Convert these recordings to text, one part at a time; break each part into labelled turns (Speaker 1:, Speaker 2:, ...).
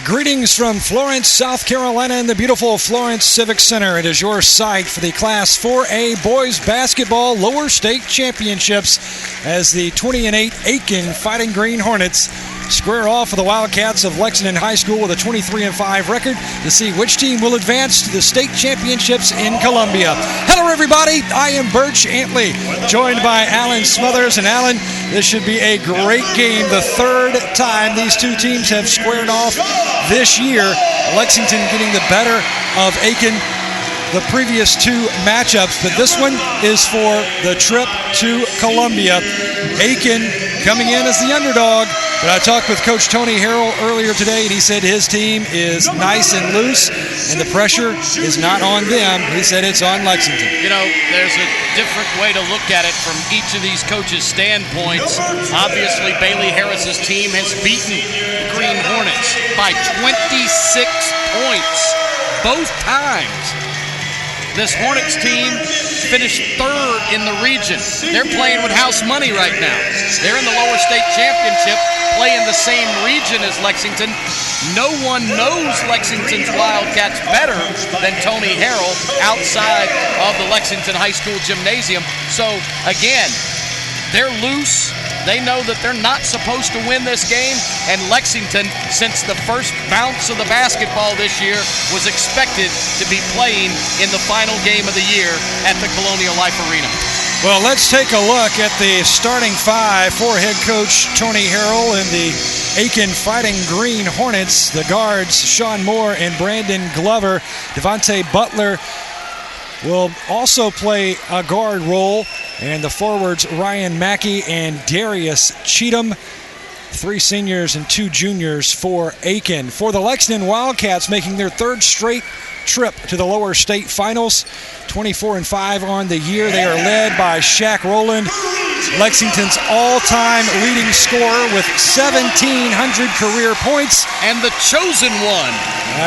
Speaker 1: Greetings from Florence, South Carolina, in the beautiful Florence Civic Center. It is your site for the Class 4A Boys Basketball Lower State Championships as the 20-8 Aiken Fighting Green Hornets square off with the Wildcats of Lexington High School with a 23-5 record to see which team will advance to the state championships in Columbia. Hello, everybody. I am Birch Antley, joined by Alan Smothers. And Alan, this should be a great game. The third time these two teams have squared off this year. Lexington getting the better of Aiken the previous two matchups, but this one is for the trip to Columbia. Aiken coming in as the underdog, but I talked with Coach Tony Harrell earlier today, and he said his team is nice and loose, and the pressure is not on them. He said it's on Lexington.
Speaker 2: You know, there's a different way to look at it from each of these coaches' standpoints. Obviously, Bailey Harris's team has beaten the Green Hornets by 26 points both times. This Hornets team finished third in the region. They're playing with house money right now. They're in the lower state championship, playing the same region as Lexington. No one knows Lexington's Wildcats better than Tony Harrell outside of the Lexington High School gymnasium. So, again, they're loose. They know that they're not supposed to win this game, and Lexington, since the first bounce of the basketball this year, was expected to be playing in the final game of the year at the Colonial Life Arena.
Speaker 1: Well, let's take a look at the starting five for head coach Tony Harrell and the Aiken Fighting Green Hornets. The guards, Sean Moore and Brandon Glover. Devontae Butler will also play a guard role, and the forwards Ryan Mackey and Darius Cheatham, 3 seniors and 2 juniors for Aiken. For the Lexington Wildcats, making their third straight trip to the lower state finals, 24-5 on the year. They are led by Shaq Rowland, Lexington's all-time leading scorer with 1,700 career points.
Speaker 2: And the chosen one,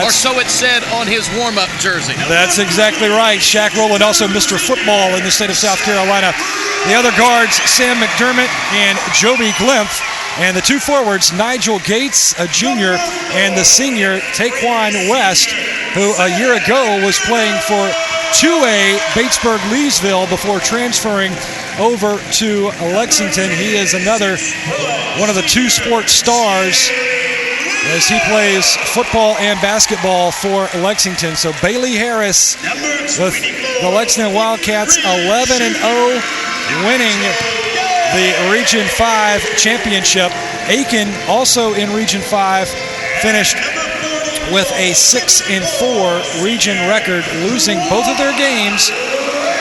Speaker 2: or so it said on his warm-up jersey.
Speaker 1: That's exactly right. Shaq Rowland, also Mr. Football in the state of South Carolina. The other guards, Sam McDermott and Joby Glimpf. And the two forwards, Nigel Gates, a junior, and the senior, Taquan West, who a year ago was playing for 2A Batesburg-Leesville before transferring over to Lexington. He is another one of the two sports stars as he plays football and basketball for Lexington. So Bailey Harris with the Lexington Wildcats 11-0, winning the Region 5 championship. Aiken, also in Region 5, finished with a 6-4 region record, losing both of their games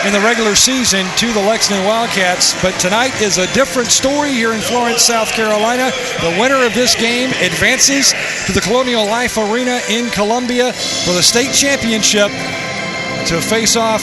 Speaker 1: in the regular season to the Lexington Wildcats. But tonight is a different story here in Florence, South Carolina. The winner of this game advances to the Colonial Life Arena in Columbia for the state championship to face off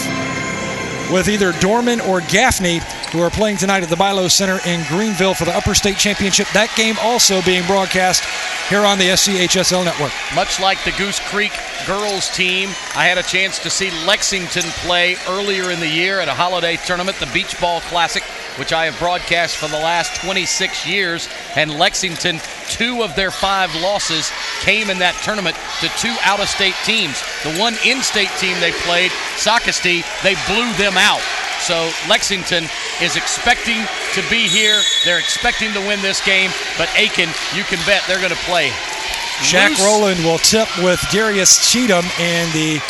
Speaker 1: with either Dorman or Gaffney, who are playing tonight at the Bilo Center in Greenville for the Upper State Championship. That game also being broadcast here on the SCHSL Network.
Speaker 2: Much like the Goose Creek girls team, I had a chance to see Lexington play earlier in the year at a holiday tournament, the Beach Ball Classic, which I have broadcast for the last 26 years. And Lexington, 2 of their 5 losses came in that tournament to 2 out-of-state teams. The one in-state team they played, Socastee, they blew them out. So Lexington is expecting to be here. They're expecting to win this game, but Aiken, you can bet they're going to play
Speaker 1: Shaq
Speaker 2: loose.
Speaker 1: Rowland will tip with Darius Cheatham, and the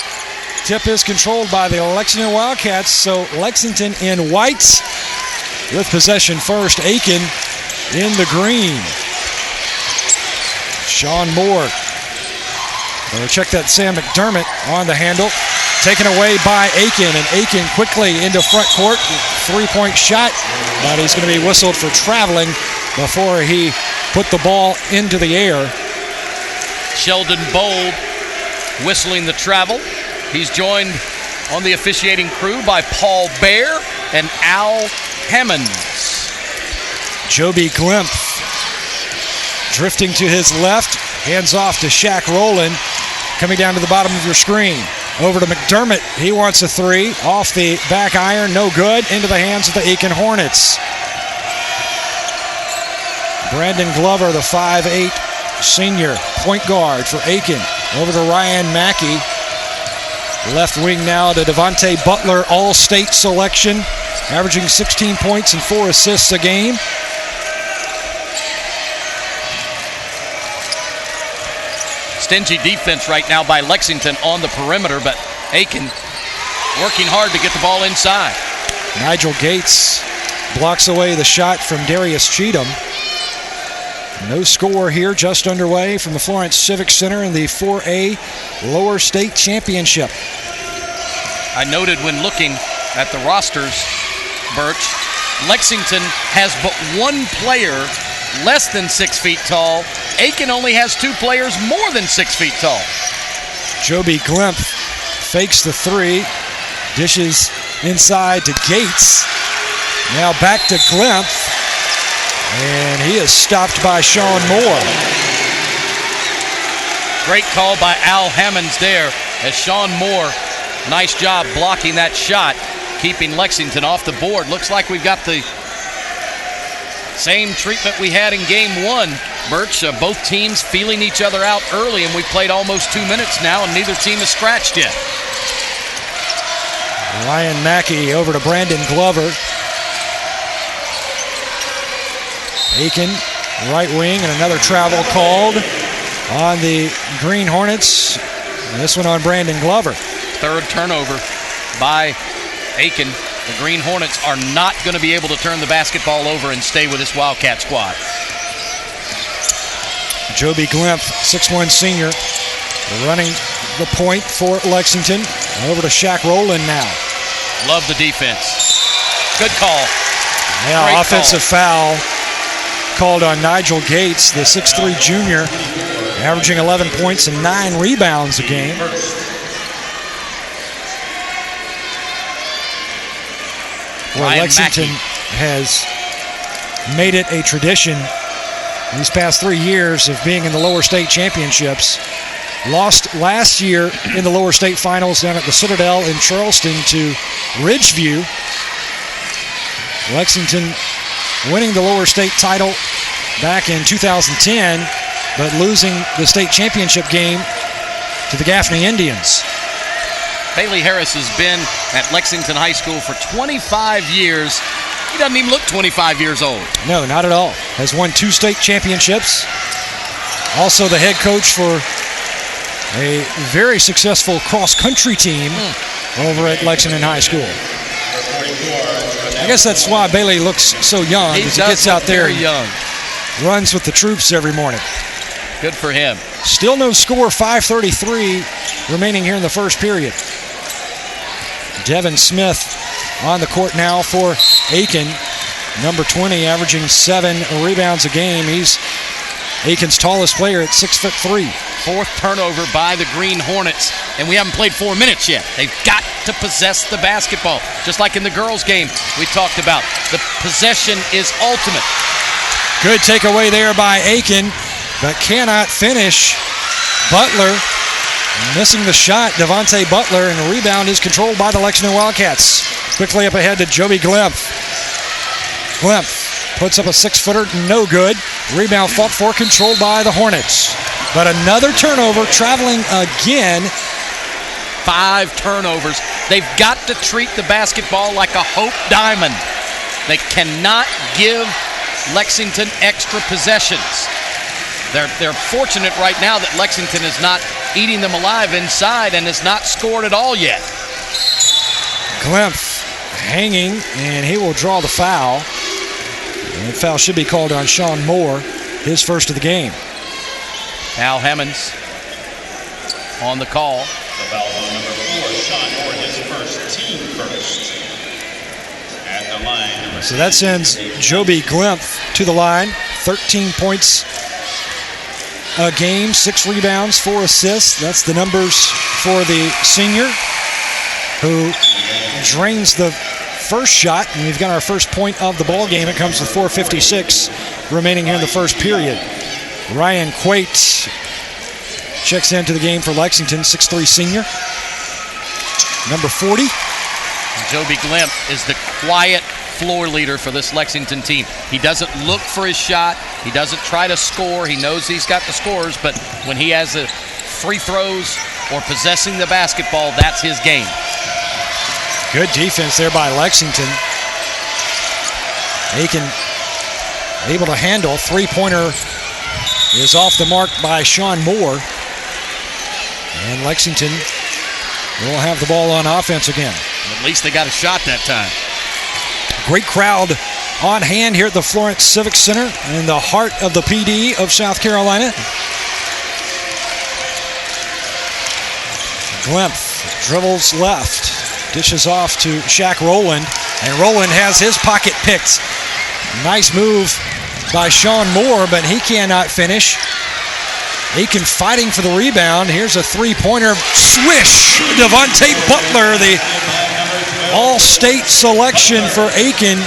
Speaker 1: tip is controlled by the Lexington Wildcats. So Lexington in whites with possession first. Aiken in the green. Sean Moore. We'll check that Sam McDermott on the handle. Taken away by Aiken, and Aiken quickly into front court. 3-point shot, but he's going to be whistled for traveling before he put the ball into the air.
Speaker 2: Sheldon Bold whistling the travel. He's joined on the officiating crew by Paul Baer and Al Hammonds.
Speaker 1: Joby Glimpf drifting to his left, hands off to Shaq Rowland, coming down to the bottom of your screen. Over to McDermott. He wants a 3. Off the back iron. No good. Into the hands of the Aiken Hornets. Brandon Glover, the 5'8 senior, point guard for Aiken. Over to Ryan Mackey. Left wing now to Devontae Butler, all-state selection, averaging 16 points and 4 assists a game.
Speaker 2: Stingy defense right now by Lexington on the perimeter, but Aiken working hard to get the ball inside.
Speaker 1: Nigel Gates blocks away the shot from Darius Cheatham. No score here, just underway from the Florence Civic Center in the 4A Lower State Championship.
Speaker 2: I noted when looking at the rosters, Birch, Lexington has but one player less than 6 feet tall. Aiken only has 2 players more than 6 feet tall.
Speaker 1: Joby Glimpf fakes the 3, dishes inside to Gates. Now back to Glimpf. And he is stopped by Sean Moore.
Speaker 2: Great call by Al Hammonds there as Sean Moore, nice job blocking that shot, keeping Lexington off the board. Looks like we've got the same treatment we had in game 1. Birch, both teams feeling each other out early, and we've played almost 2 minutes now, and neither team has scratched yet.
Speaker 1: Ryan Mackey over to Brandon Glover. Aiken, right wing, and another travel called on the Green Hornets. And this one on Brandon Glover.
Speaker 2: 3rd turnover by Aiken. The Green Hornets are not going to be able to turn the basketball over and stay with this Wildcat squad.
Speaker 1: Joby Glimpf, 6'1" senior, running the point for Lexington. Over to Shaq Rowland now.
Speaker 2: Love the defense. Good call.
Speaker 1: Yeah,
Speaker 2: great
Speaker 1: offensive
Speaker 2: call.
Speaker 1: Foul called on Nigel Gates, the 6'3" junior, averaging 11 points and 9 rebounds a game. Well, Lexington has made it a tradition these past 3 years of being in the lower state championships. Lost last year in the lower state finals down at the Citadel in Charleston to Ridgeview. Lexington winning the lower state title back in 2010, but losing the state championship game to the Gaffney Indians.
Speaker 2: Bailey Harris has been at Lexington High School for 25 years. He doesn't even look 25 years old.
Speaker 1: No, not at all. Has won 2 state championships. Also the head coach for a very successful cross-country team over at Lexington High School. I guess that's why Bailey looks so young.
Speaker 2: He
Speaker 1: gets out there
Speaker 2: very young.
Speaker 1: Runs with the troops every morning.
Speaker 2: Good for him.
Speaker 1: Still no score, 5:33 remaining here in the first period. Devin Smith on the court now for Aiken. Number 20, averaging 7 rebounds a game. He's Aiken's tallest player at 6'3".
Speaker 2: 4th turnover by the Green Hornets, and we haven't played 4 minutes yet. They've got to possess the basketball, just like in the girls' game we talked about. The possession is ultimate.
Speaker 1: Good takeaway there by Aiken, but cannot finish. Butler missing the shot. Devontae Butler, and the rebound is controlled by the Lexington Wildcats. Quickly up ahead to Joby Glimpf. Glimpf puts up a 6-footer, no good. Rebound fought for, controlled by the Hornets. But another turnover, traveling again.
Speaker 2: 5 turnovers. They've got to treat the basketball like a Hope Diamond. They cannot give Lexington extra possessions. They're fortunate right now that Lexington is not eating them alive inside and has not scored at all yet.
Speaker 1: Glimpf hanging, and he will draw the foul. And the foul should be called on Sean Moore, his first of the game.
Speaker 2: Al Hammonds on the call.
Speaker 3: The foul on number 4, Sean Moore, his first, team first. At the line.
Speaker 1: So that sends Joby Glimpf to the line. 13 points a game, 6 rebounds, 4 assists. That's the numbers for the senior, who drains the first shot, and we've got our first point of the ball game. It comes with 4:56 remaining here in the first period. Ryan Quate checks into the game for Lexington, 6'3" senior. Number 40.
Speaker 2: Joby Glimpf is the quiet floor leader for this Lexington team. He doesn't look for his shot. He doesn't try to score. He knows he's got the scores, but when he has the free throws or possessing the basketball, that's his game.
Speaker 1: Good defense there by Lexington. Aiken able to handle. Three-pointer is off the mark by Sean Moore. And Lexington will have the ball on offense again.
Speaker 2: At least they got a shot that time.
Speaker 1: Great crowd on hand here at the Florence Civic Center in the heart of the PD of South Carolina. Glimpf dribbles left, dishes off to Shaq Rowland, and Rowland has his pocket picked. Nice move by Sean Moore, but he cannot finish. Aiken fighting for the rebound. Here's a three-pointer. Swish! Devontae Butler, the all-state selection for Aiken,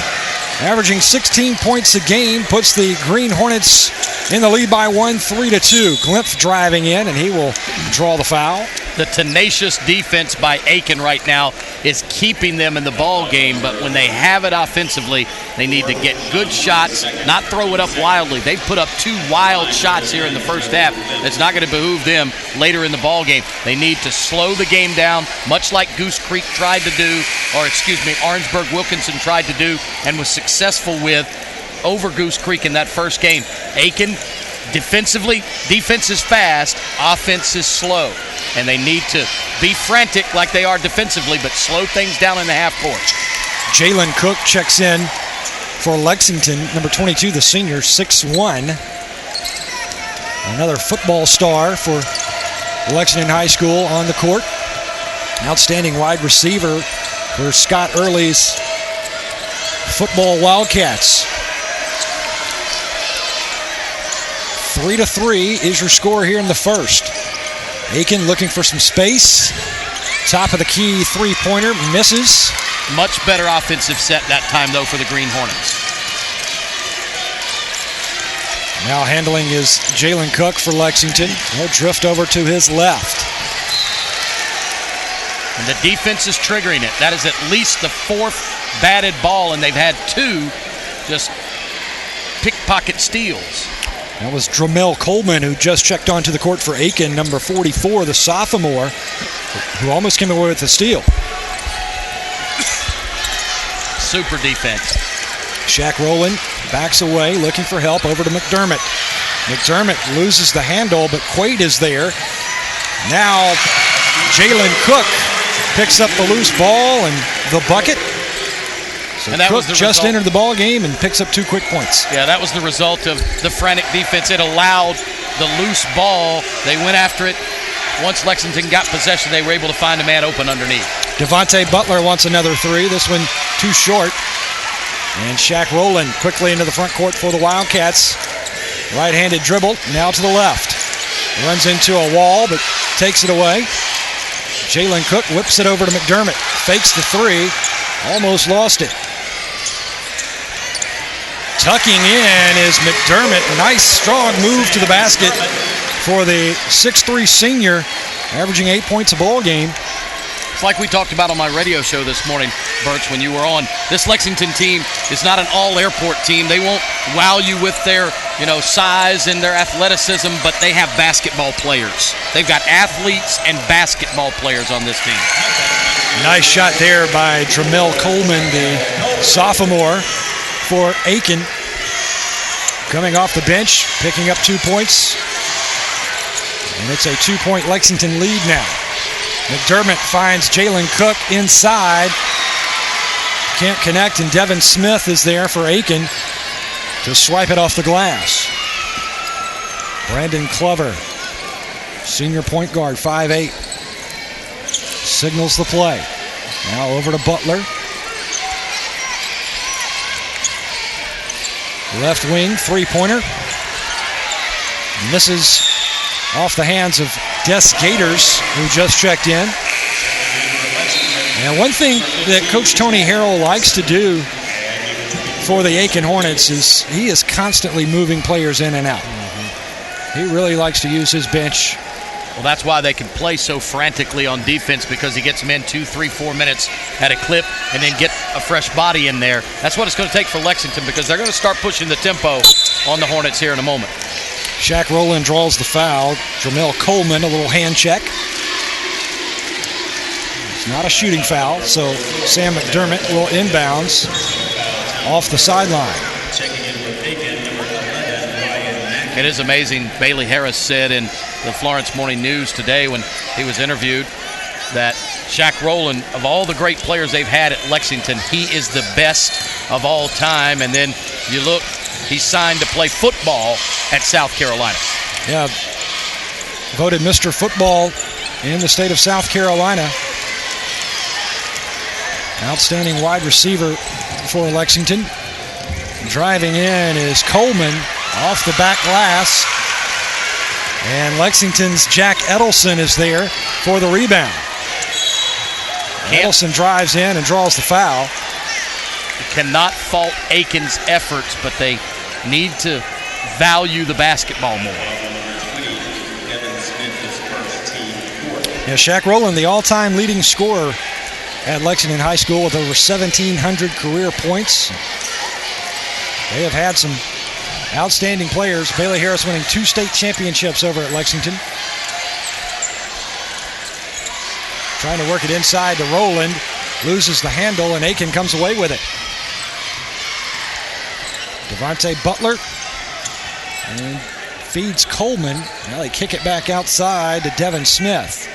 Speaker 1: averaging 16 points a game, puts the Green Hornets in the lead by 1, 3-2. Glimpf driving in, and he will draw the foul.
Speaker 2: The tenacious defense by Aiken right now is keeping them in the ball game, but when they have it offensively, they need to get good shots, not throw it up wildly. They've put up 2 wild shots here in the first half. That's not going to behoove them later in the ball game. They need to slow the game down, much like Goose Creek tried to do, Orangeburg Wilkinson tried to do and was successful with over Goose Creek in that first game. Aiken, defensively, defense is fast, offense is slow. And they need to be frantic like they are defensively, but slow things down in the half court.
Speaker 1: Jalen Cook checks in for Lexington, number 22, the senior, 6'1". Another football star for Lexington High School on the court. Outstanding wide receiver for Scott Early's football Wildcats. 3-3 is your score here in the first. Aiken looking for some space. Top of the key three-pointer, misses.
Speaker 2: Much better offensive set that time, though, for the Green Hornets.
Speaker 1: Now handling is Jalen Cook for Lexington. He'll drift over to his left.
Speaker 2: And the defense is triggering it. That is at least the 4th batted ball, and they've had 2 just pickpocket steals.
Speaker 1: That was Dramel Coleman, who just checked onto the court for Aiken, number 44, the sophomore, who almost came away with the steal.
Speaker 2: Super defense.
Speaker 1: Shaq Rowland backs away, looking for help, over to McDermott. McDermott loses the handle, but Quaid is there. Now Jalen Cook picks up the loose ball and the bucket. So
Speaker 2: and that
Speaker 1: Cook
Speaker 2: was the
Speaker 1: just
Speaker 2: result.
Speaker 1: entered the ball game and picks up 2 quick points.
Speaker 2: Yeah, that was the result of the frantic defense. It allowed the loose ball. They went after it. Once Lexington got possession, they were able to find a man open underneath.
Speaker 1: Devontae Butler wants another 3. This one too short. And Shaq Rowland quickly into the front court for the Wildcats. Right-handed dribble, now to the left. Runs into a wall, but takes it away. Jalen Cook whips it over to McDermott. Fakes the 3. Almost lost it. Tucking in is McDermott. Nice, strong move to the basket for the 6'3 senior, averaging 8 points a ball game.
Speaker 2: It's like we talked about on my radio show this morning, Birch, when you were on. This Lexington team is not an all-airport team. They won't wow you with their, size and their athleticism, but they have basketball players. They've got athletes and basketball players on this team.
Speaker 1: Nice shot there by Dramel Coleman, the sophomore for Aiken. Coming off the bench, picking up 2 points. And it's a 2-point Lexington lead now. McDermott finds Jalen Cook inside. Can't connect, and Devin Smith is there for Aiken to swipe it off the glass. Brandon Clover, senior point guard, 5'8", signals the play. Now over to Butler. Left wing, three-pointer. Misses off the hands of Des Gators, who just checked in. And one thing that Coach Tony Harrell likes to do for the Aiken Hornets is he is constantly moving players in and out. He really likes to use his bench.
Speaker 2: Well, that's why they can play so frantically on defense, because he gets them in 2, 3, 4 minutes at a clip and then get a fresh body in there. That's what it's going to take for Lexington, because they're going to start pushing the tempo on the Hornets here in a moment.
Speaker 1: Shaq Rowland draws the foul. Jamel Coleman, a little hand check. It's not a shooting foul, so Sam McDermott will inbounds off the sideline.
Speaker 3: Checking in with Aiken, number 11,
Speaker 2: It is amazing. Bailey Harris said in the Florence Morning News today when he was interviewed that Shaq Rowland, of all the great players they've had at Lexington, he is the best of all time. And then you look, he's signed to play football at South Carolina.
Speaker 1: Yeah, voted Mr. Football in the state of South Carolina. Outstanding wide receiver for Lexington. Driving in is Coleman off the back glass. And Lexington's Jack Edelson is there for the rebound. Edelson drives in and draws the foul.
Speaker 2: You cannot fault Aiken's efforts, but they need to value the basketball more.
Speaker 1: Yeah, Shaq Rowland, the all-time leading scorer at Lexington High School with over 1,700 career points. They have had some outstanding players. Bailey Harris winning 2 state championships over at Lexington. Trying to work it inside to Rowland. Loses the handle, and Aiken comes away with it. Devontae Butler and feeds Coleman. Now they kick it back outside to Devin Smith.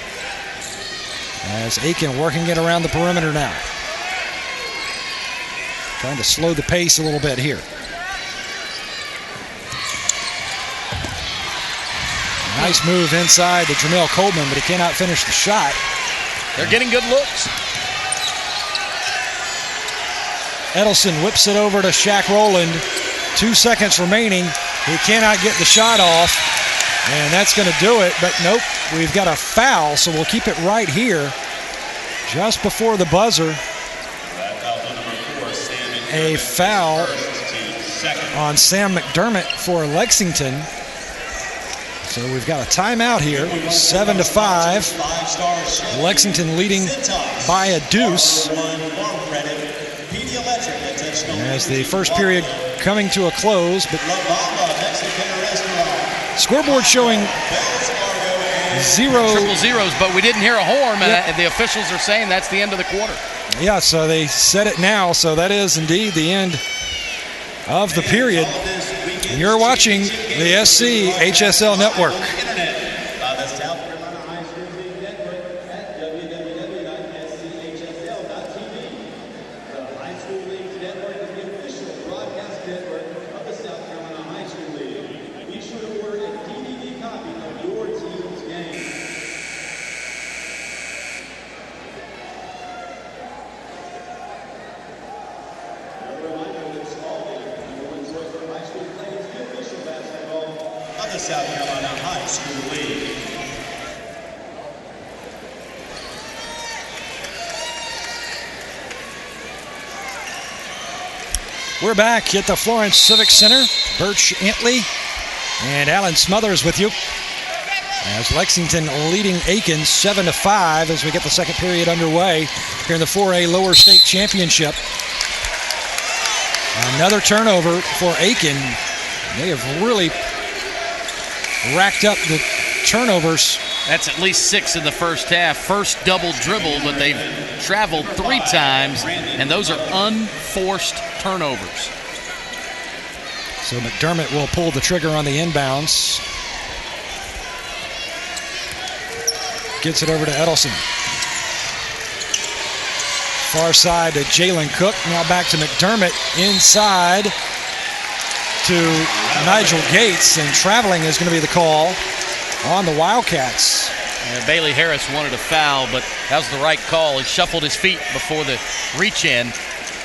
Speaker 1: As Aiken working it around the perimeter now. Trying to slow the pace a little bit here. Nice move inside to Jamel Coleman, but he cannot finish the shot.
Speaker 2: They're getting good looks.
Speaker 1: Edelson whips it over to Shaq Rowland. 2 seconds remaining. He cannot get the shot off, and that's going to do it. But nope, we've got a foul, so we'll keep it right here. Just before the buzzer, a foul on Sam McDermott for Lexington. So we've got a timeout here, 7-5. Lexington leading by a deuce. As the first period coming to a close, but scoreboard showing 0
Speaker 2: triple zeros, but we didn't hear a horn, and the officials are saying that's the end of the quarter.
Speaker 1: Yeah, so they said it now, so that is indeed the end of the period. You're watching the SCHSL Network.
Speaker 3: South Carolina High School League.
Speaker 1: We're back at the Florence Civic Center. Birch Antley and Alan Smothers with you. As Lexington leading Aiken 7-5 as we get the second period underway here in the 4A Lower State Championship. Another turnover for Aiken. They have really racked up the turnovers.
Speaker 2: That's at least 6 in the first half. First double dribble, but they've traveled 3 times, and those are unforced turnovers.
Speaker 1: So McDermott will pull the trigger on the inbounds. Gets it over to Edelson. Far side to Jalen Cook. Now back to McDermott. Inside to Nigel Gates, and traveling is going to be the call on the Wildcats.
Speaker 2: Bailey Harris wanted a foul, but that was the right call. He shuffled his feet before the reach-in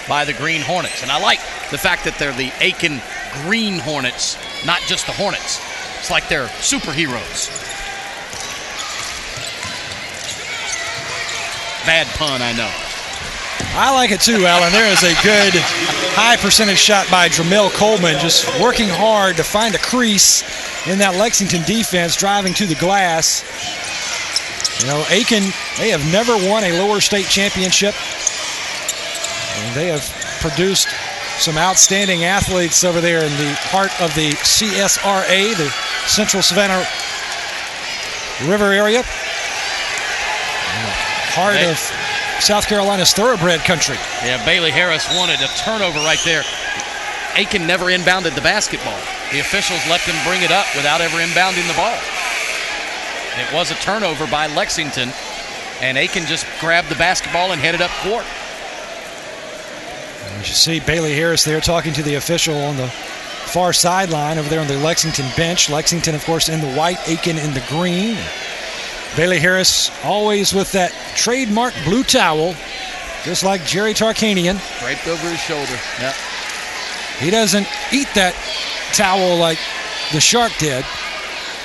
Speaker 2: by the Green Hornets. And I like the fact that they're the Aiken Green Hornets, not just the Hornets. It's like they're superheroes. Bad pun, I know.
Speaker 1: I like it too, Alan. There is a good high percentage shot by Jamel Coleman, just working hard to find a crease in that Lexington defense, driving to the glass. You know, Aiken, they have never won a lower state championship. And they have produced some outstanding athletes over there in the heart of the CSRA, the Central Savannah River area. Heart of South Carolina's thoroughbred country.
Speaker 2: Yeah, Bailey Harris wanted a turnover right there. Aiken never inbounded the basketball. The officials let them bring it up without ever inbounding the ball. It was a turnover by Lexington, and Aiken just grabbed the basketball and headed up court.
Speaker 1: As you see Bailey Harris there talking to the official on the far sideline over there on the Lexington bench. Lexington, of course, in the white, Aiken in the green. Bailey Harris always with that trademark blue towel, just like Jerry Tarkanian.
Speaker 2: Draped over his shoulder. Yep.
Speaker 1: He doesn't eat that towel like the Shark did.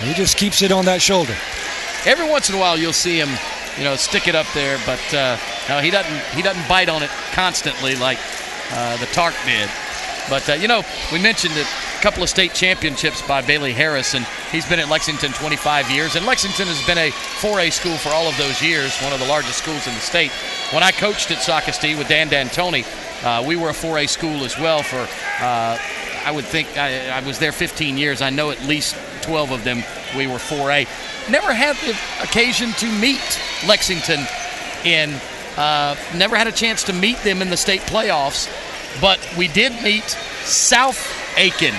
Speaker 1: He just keeps it on that shoulder.
Speaker 2: Every once in a while you'll see him, stick it up there, but no, he doesn't bite on it constantly like the Tark did. But, we mentioned a couple of state championships by Bailey Harris, and he's been at Lexington 25 years. And Lexington has been a 4A school for all of those years, one of the largest schools in the state. When I coached at SCHSL with Dan D'Antoni, we were a 4A school as well for, I would think, I was there 15 years. I know at least 12 of them we were 4A. Never had the occasion to meet Lexington never had a chance to meet them in the state playoffs. But we did meet South Aiken.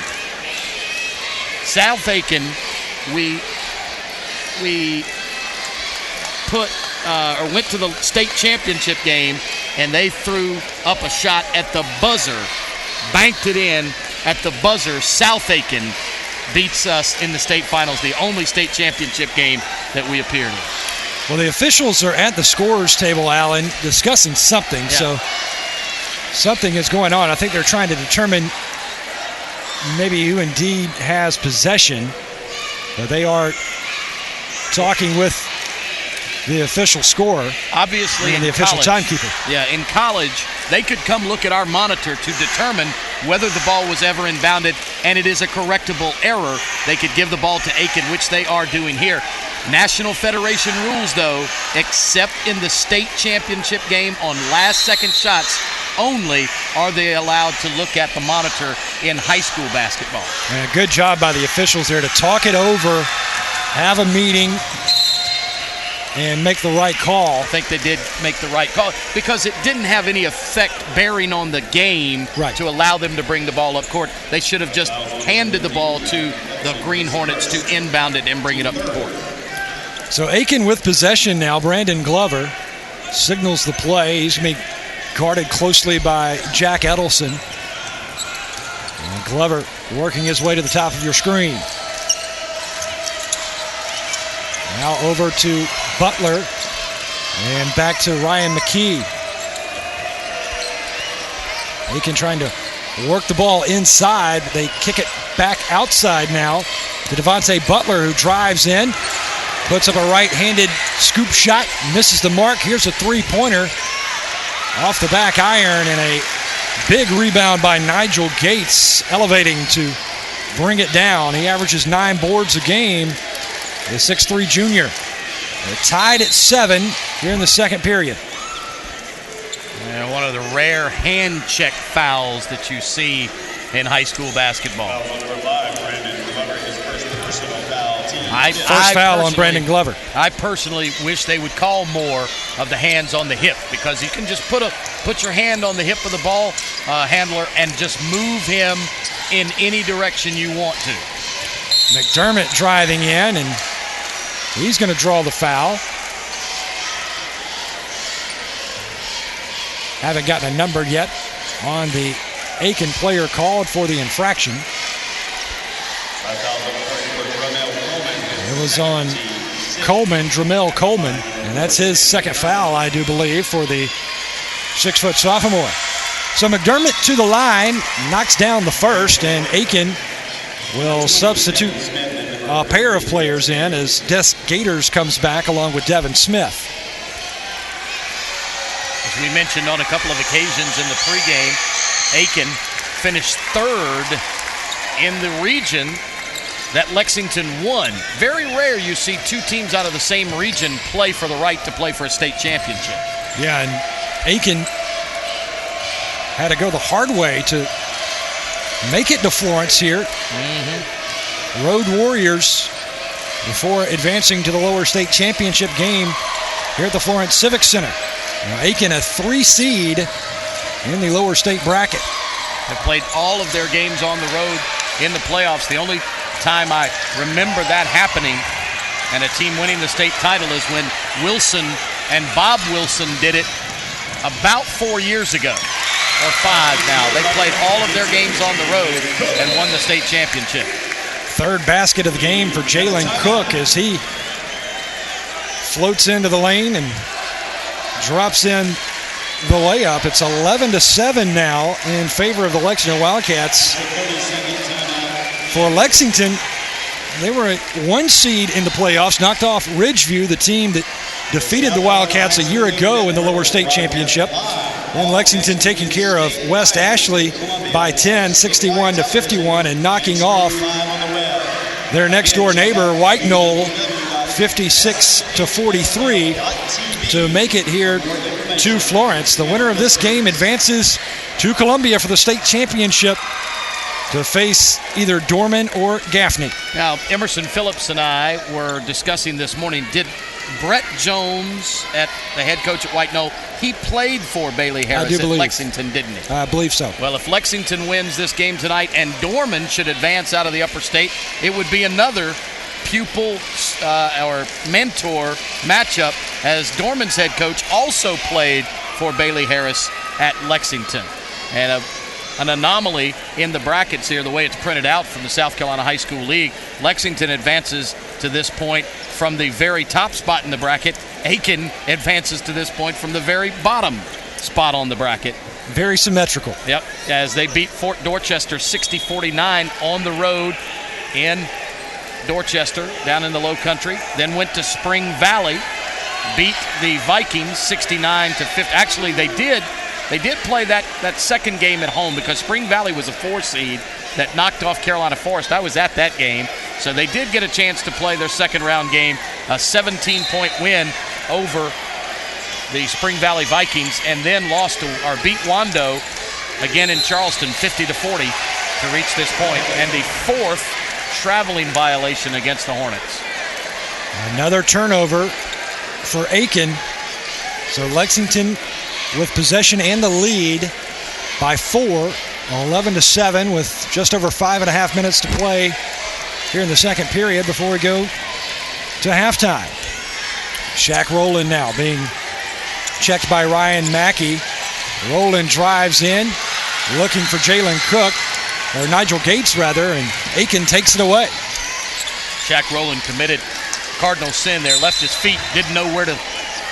Speaker 2: South Aiken, we went to the state championship game, and they threw up a shot at the buzzer, banked it in at the buzzer. South Aiken beats us in the state finals, the only state championship game that we appeared in.
Speaker 1: Well, the officials are at the scorer's table, Alan, discussing something. Yeah. So something is going on. I think they're trying to determine maybe who indeed has possession. But they are talking with the official scorer.
Speaker 2: Obviously,
Speaker 1: and the official timekeeper.
Speaker 2: Yeah, in college, they could come look at our monitor to determine whether the ball was ever inbounded, and it is a correctable error. They could give the ball to Aiken, which they are doing here. National Federation rules, though, except in the state championship game on last-second shots only are they allowed to look at the monitor in high school basketball.
Speaker 1: And a good job by the officials there to talk it over, have a meeting, and make the right call.
Speaker 2: I think they did make the right call because it didn't have any bearing on the game to allow them to bring the ball up court. They should have just handed the ball to the Green Hornets to inbound it and bring it up the court.
Speaker 1: So Aiken with possession now. Brandon Glover signals the play. He's going to be guarded closely by Jack Edelson. And Glover working his way to the top of your screen. Now over to Butler and back to Ryan McKee. Aiken trying to work the ball inside. They kick it back outside now to Devontae Butler, who drives in, puts up a right-handed scoop shot, misses the mark. Here's a three-pointer off the back iron, and a big rebound by Nigel Gates, elevating to bring it down. He averages 9 boards a game. The 6'3 junior. They're tied at 7 here in the second period.
Speaker 2: And one of the rare hand check fouls that you see in high school basketball.
Speaker 1: First foul on Brandon Glover.
Speaker 2: I personally wish they would call more of the hands on the hip, because you can just put your hand on the hip of the ball handler and just move him in any direction you want to.
Speaker 1: McDermott driving in, and he's going to draw the foul. Haven't gotten a number yet on the Aiken player called for the infraction. It was on Coleman, Dramel Coleman, and that's his second foul, I do believe, for the 6-foot sophomore. So McDermott to the line, knocks down the first, and Aiken will substitute a pair of players in as Des Gators comes back along with Devin Smith.
Speaker 2: As we mentioned on a couple of occasions in the pregame, Aiken finished third in the region that Lexington won. Very rare you see two teams out of the same region play for the right to play for a state championship.
Speaker 1: Yeah, and Aiken had to go the hard way to make it to Florence here. Road Warriors before advancing to the lower state championship game here at the Florence Civic Center. Now, Aiken, a 3 seed in the lower state bracket.
Speaker 2: Have played all of their games on the road in the playoffs. The only time I remember that happening and a team winning the state title is when Wilson and Bob Wilson did it about 4 years ago, or 5 now. They played all of their games on the road and won the state championship.
Speaker 1: Third basket of the game for Jalen Cook as he floats into the lane and drops in the layup. It's 11-7 now in favor of the Lexington Wildcats. For Lexington, they were a 1 seed in the playoffs, knocked off Ridgeview, the team that defeated the Wildcats a year ago in the lower state championship. And Lexington taking care of West Ashley by 10, 61-51, and knocking off their next door neighbor, White Knoll, 56-43, to make it here to Florence. The winner of this game advances to Columbia for the state championship to face either Dorman or Gaffney.
Speaker 2: Now, Emerson Phillips and I were discussing this morning, did Brett Jones, at the head coach at White Knoll, he played for Bailey Harris at Lexington, didn't he?
Speaker 1: I believe so.
Speaker 2: Well, if Lexington wins this game tonight and Dorman should advance out of the upper state, it would be another pupil or mentor matchup, as Dorman's head coach also played for Bailey Harris at Lexington. And an anomaly in the brackets here, the way it's printed out from the South Carolina High School League. Lexington advances to this point from the very top spot in the bracket. Aiken advances to this point from the very bottom spot on the bracket.
Speaker 1: Very symmetrical.
Speaker 2: Yep, as they beat Fort Dorchester 60-49 on the road in Dorchester, down in the Low Country. Then went to Spring Valley, beat the Vikings 69-50. Actually, they did play that second game at home because Spring Valley was a 4 seed that knocked off Carolina Forest. I was at that game. So they did get a chance to play their second round game, a 17-point win over the Spring Valley Vikings, and then beat Wando again in Charleston 50-40 to reach this point, and the 4th traveling violation against the Hornets.
Speaker 1: Another turnover for Aiken. So Lexington with possession and the lead by 4, 11-7, with just over 5.5 minutes to play here in the second period before we go to halftime. Shaq Rowland now being checked by Ryan Mackey. Rowland drives in, looking for Jalen Cook, or Nigel Gates rather, and Aiken takes it away.
Speaker 2: Shaq Rowland committed cardinal sin there, left his feet, didn't know where to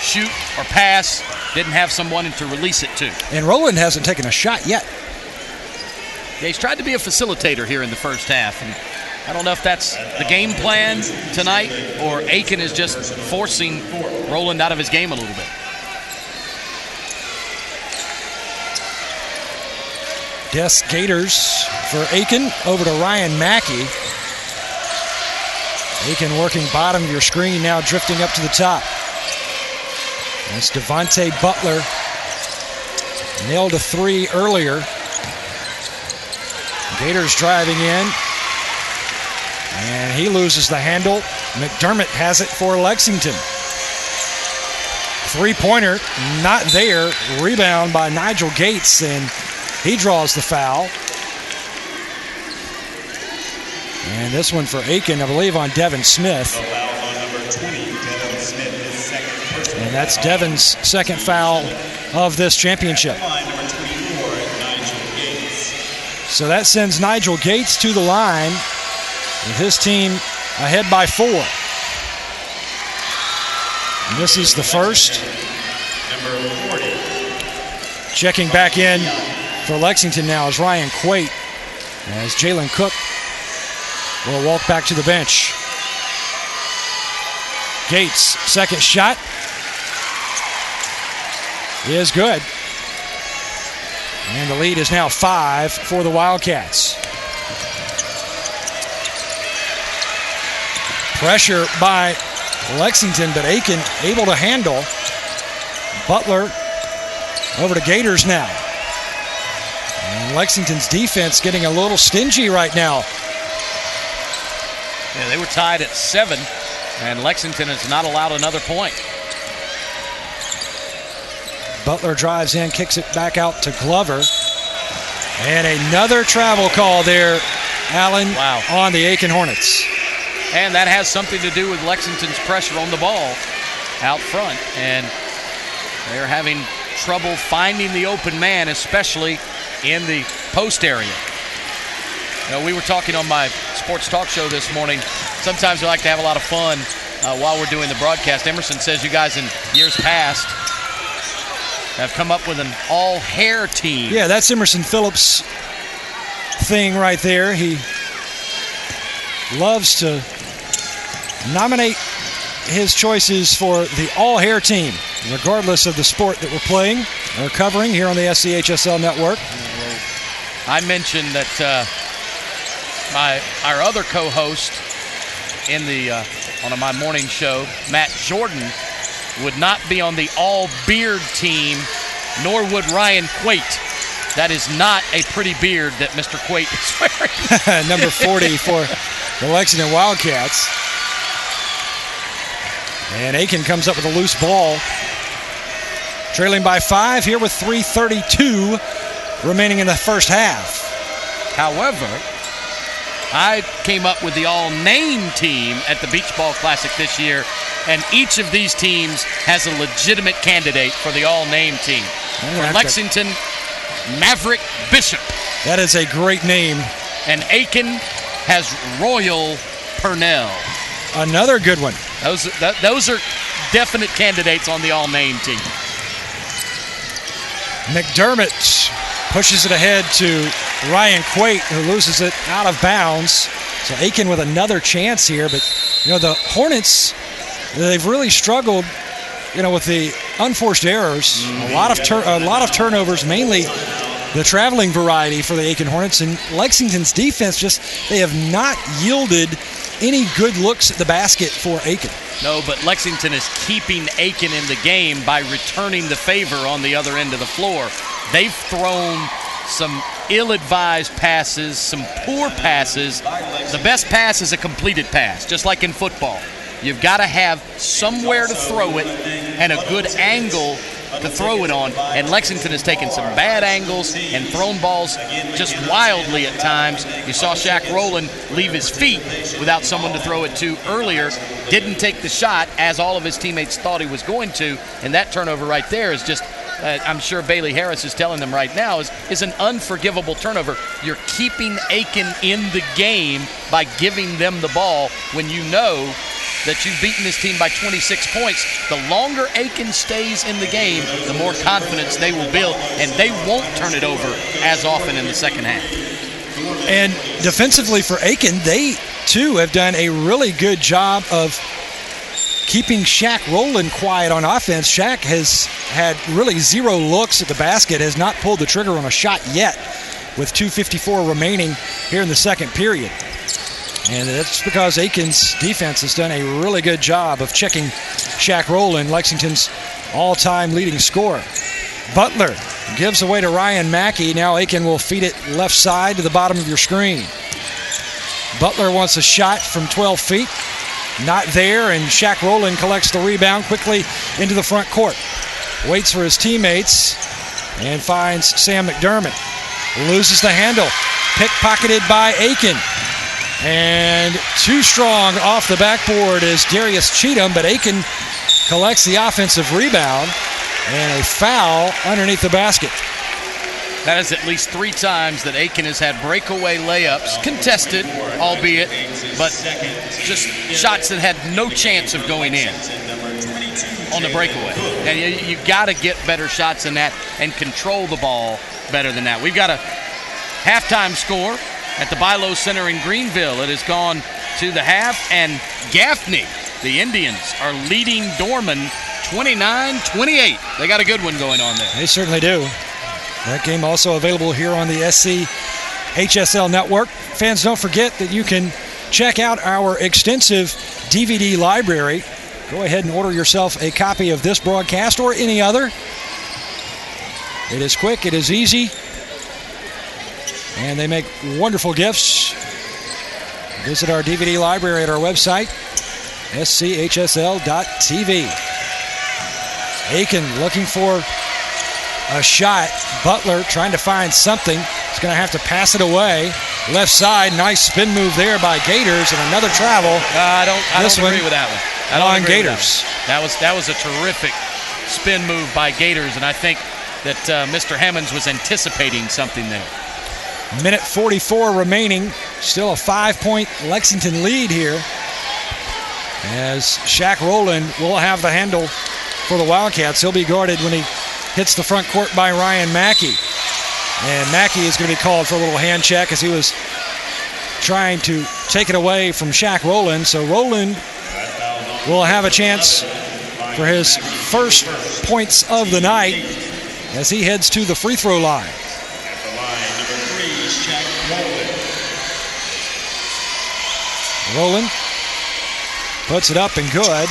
Speaker 2: shoot or pass, didn't have someone to release it to.
Speaker 1: And Rowland hasn't taken a shot yet.
Speaker 2: Yeah, he's tried to be a facilitator here in the first half, and I don't know if that's the game plan tonight or Aiken is just forcing Rowland out of his game a little bit.
Speaker 1: Des Gators for Aiken, over to Ryan Mackey. Aiken working bottom of your screen, now drifting up to the top. That's Devontae Butler. Nailed a 3 earlier. Gators driving in. And he loses the handle. McDermott has it for Lexington. 3-pointer, not there. Rebound by Nigel Gates, and he draws the foul. And this one for Aiken, I believe, on Devin Smith. And that's Devin's second foul of this championship. So that sends Nigel Gates to the line with his team ahead by 4. And this is the first. Checking back in for Lexington now is Ryan Quate, as Jalen Cook will walk back to the bench. Gates, second shot is good. And the lead is now 5 for the Wildcats. Pressure by Lexington, but Aiken able to handle. Butler over to Gators now. And Lexington's defense getting a little stingy right now.
Speaker 2: Yeah, they were tied at 7, and Lexington has not allowed another point.
Speaker 1: Butler drives in, kicks it back out to Glover. And another travel call there, Allen, on the Aiken Hornets.
Speaker 2: And that has something to do with Lexington's pressure on the ball out front. And they're having trouble finding the open man, especially in the post area. You know, we were talking on my sports talk show this morning. Sometimes we like to have a lot of fun while we're doing the broadcast. Emerson says you guys in years past have come up with an all-hair team.
Speaker 1: Yeah, that's Emerson Phillips' thing right there. He loves to nominate his choices for the all-hair team, regardless of the sport that we're playing or covering here on the SCHSL network.
Speaker 2: I mentioned that our other co-host in the on my morning show, Matt Jordan, would not be on the all-beard team, nor would Ryan Quate. That is not a pretty beard that Mr. Quate is wearing.
Speaker 1: Number 40 for the Lexington Wildcats. And Aiken comes up with a loose ball. Trailing by 5 here with 3:32 remaining in the first half.
Speaker 2: However, I came up with the all-name team at the Beach Ball Classic this year, and each of these teams has a legitimate candidate for the all-name team. For Lexington, Maverick Bishop.
Speaker 1: That is a great name.
Speaker 2: And Aiken has Royal Purnell.
Speaker 1: Another good one.
Speaker 2: Those are definite candidates on the all-name team.
Speaker 1: McDermott pushes it ahead to Ryan Quate, who loses it out of bounds. So Aiken with another chance here, but the Hornets, they've really struggled, with the unforced errors. A lot of turnovers, mainly the traveling variety for the Aiken Hornets, and Lexington's defense they have not yielded any good looks at the basket for Aiken.
Speaker 2: No, but Lexington is keeping Aiken in the game by returning the favor on the other end of the floor. They've thrown some ill-advised passes, some poor passes. The best pass is a completed pass, just like in football. You've got to have somewhere to throw it and a good angle to throw it on, and Lexington has taken some bad angles and thrown balls just wildly at times. You saw Shaq Rowland leave his feet without someone to throw it to earlier. Didn't take the shot as all of his teammates thought he was going to, and that turnover right there is just, I'm sure Bailey Harris is telling them right now, is an unforgivable turnover. You're keeping Aiken in the game by giving them the ball when you know that you've beaten this team by 26 points. The longer Aiken stays in the game, the more confidence they will build, and they won't turn it over as often in the second half.
Speaker 1: And defensively for Aiken, they too have done a really good job of keeping Shaq Rowland quiet on offense. Shaq has had really 0 looks at the basket, has not pulled the trigger on a shot yet, with 2:54 remaining here in the second period. And that's because Aiken's defense has done a really good job of checking Shaq Rowland, Lexington's all-time leading scorer. Butler gives away to Ryan Mackey. Now Aiken will feed it left side to the bottom of your screen. Butler wants a shot from 12 feet. Not there, and Shaq Rowland collects the rebound quickly into the front court. Waits for his teammates and finds Sam McDermott. Loses the handle. Pickpocketed by Aiken. And too strong off the backboard is Darius Cheatham, but Aiken collects the offensive rebound and a foul underneath the basket.
Speaker 2: That is at least 3 times that Aiken has had breakaway layups, contested, albeit, but just shots that had no chance of going in on the breakaway. And you got to get better shots than that and control the ball better than that. We've got a halftime score at the Bilo Center in Greenville. It has gone to the half, and Gaffney, the Indians, are leading Dorman 29-28. They got a good one going on there.
Speaker 1: They certainly do. That game also available here on the SCHSL network. Fans, don't forget that you can check out our extensive DVD library. Go ahead and order yourself a copy of this broadcast or any other. It is quick, it is easy. And they make wonderful gifts. Visit our DVD library at our website, SCHSL.tv. Aiken looking for a shot. Butler trying to find something. He's going to have to pass it away. Left side, nice spin move there by Gators, and another travel.
Speaker 2: I don't agree with that one. I don't agree
Speaker 1: Gators.
Speaker 2: With that one. That was a terrific spin move by Gators, and I think that Mr. Hammonds was anticipating something there.
Speaker 1: Minute 44 remaining. Still a 5-point Lexington lead here, as Shaq Rowland will have the handle for the Wildcats. He'll be guarded when he hits the front court by Ryan Mackey. And Mackey is going to be called for a little hand check as he was trying to take it away from Shaq Rowland. So Rowland will have a chance for his first points of the night as he heads to the free throw line.
Speaker 3: At the line, number 3, Shaq Rowland.
Speaker 1: Rowland puts it up and good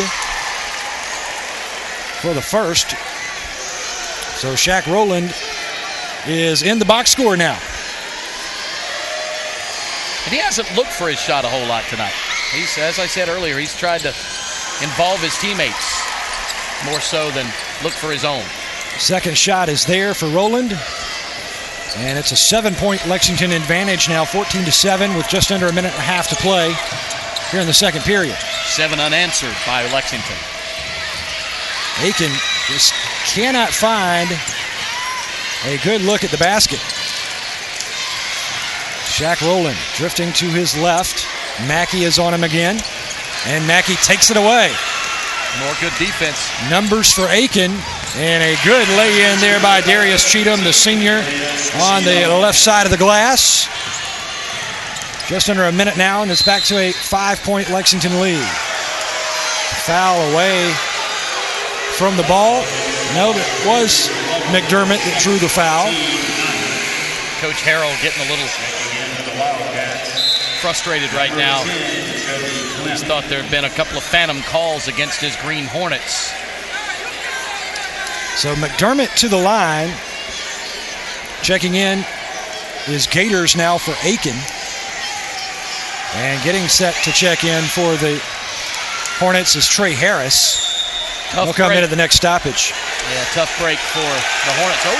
Speaker 1: for the first. So Shaq Rowland is in the box score now.
Speaker 2: And he hasn't looked for his shot a whole lot tonight. He's, as I said earlier, he's tried to involve his teammates more so than look for his own.
Speaker 1: Second shot is there for Rowland. And it's a 7-point Lexington advantage now, 14-7 with just under a minute and a half to play here in the second period.
Speaker 2: 7 unanswered by Lexington.
Speaker 1: Aiken just cannot find a good look at the basket. Shaq Rowland drifting to his left. Mackey is on him again, and Mackey takes it away.
Speaker 2: More good defense.
Speaker 1: Numbers for Aiken, and a good lay-in there by Darius Cheatham, the senior, on the left side of the glass. Just under a minute now, and it's back to a 5-point Lexington lead. Foul away from the ball. No, it was McDermott that drew the foul.
Speaker 2: Coach Harrell getting a little frustrated right now. He's thought there have been a couple of phantom calls against his Green Hornets.
Speaker 1: So McDermott to the line. Checking in is Gators now for Aiken. And getting set to check in for the Hornets is Trey Harris. He'll come in at the next stoppage.
Speaker 2: Yeah, tough break for the Hornets. Oh,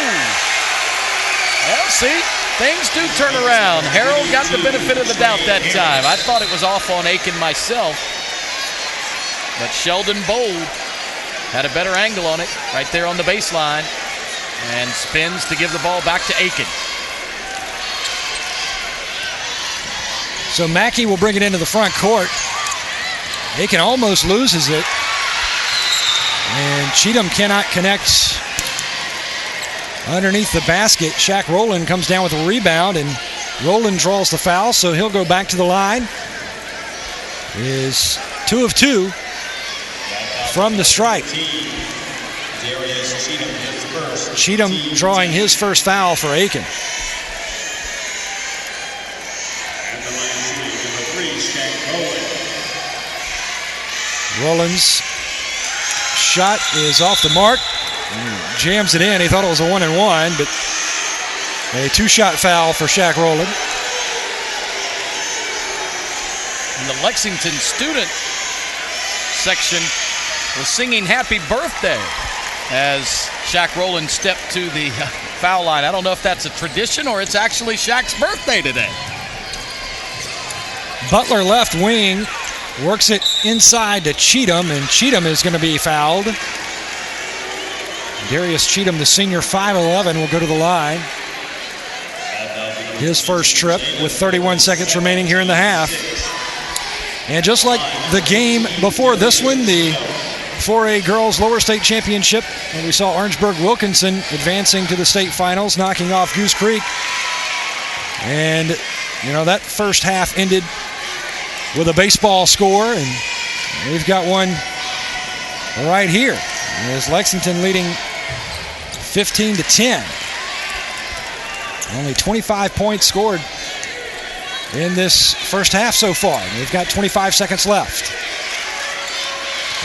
Speaker 2: well, see, things do turn around. Harold got the benefit of the doubt that time. I thought it was off on Aiken myself, but Sheldon Bold had a better angle on it right there on the baseline and spins to give the ball back to Aiken.
Speaker 1: So Mackey will bring it into the front court. Aiken almost loses it. And Cheatham cannot connect underneath the basket. Shaq Rowland comes down with a rebound, and Rowland draws the foul, so he'll go back to the line. Is 2 of 2 from the stripe. Cheatham drawing his first foul for Aiken. Rowland's shot is off the mark. Jams it in. He thought it was a 1-and-1, but a 2-shot foul for Shaq Rowland.
Speaker 2: And the Lexington student section was singing happy birthday as Shaq Rowland stepped to the foul line. I don't know if that's a tradition or it's actually Shaq's birthday today.
Speaker 1: Butler left wing. Works it inside to Cheatham, and Cheatham is going to be fouled. Darius Cheatham, the senior, 5'11", will go to the line. His first trip with 31 seconds remaining here in the half. And just like the game before this one, the 4A Girls Lower State Championship, and we saw Orangeburg-Wilkinson advancing to the state finals, knocking off Goose Creek. And, you know, that first half ended with a baseball score, and we've got one right here. As Lexington leading 15-10. Only 25 points scored in this first half so far. We've got 25 seconds left.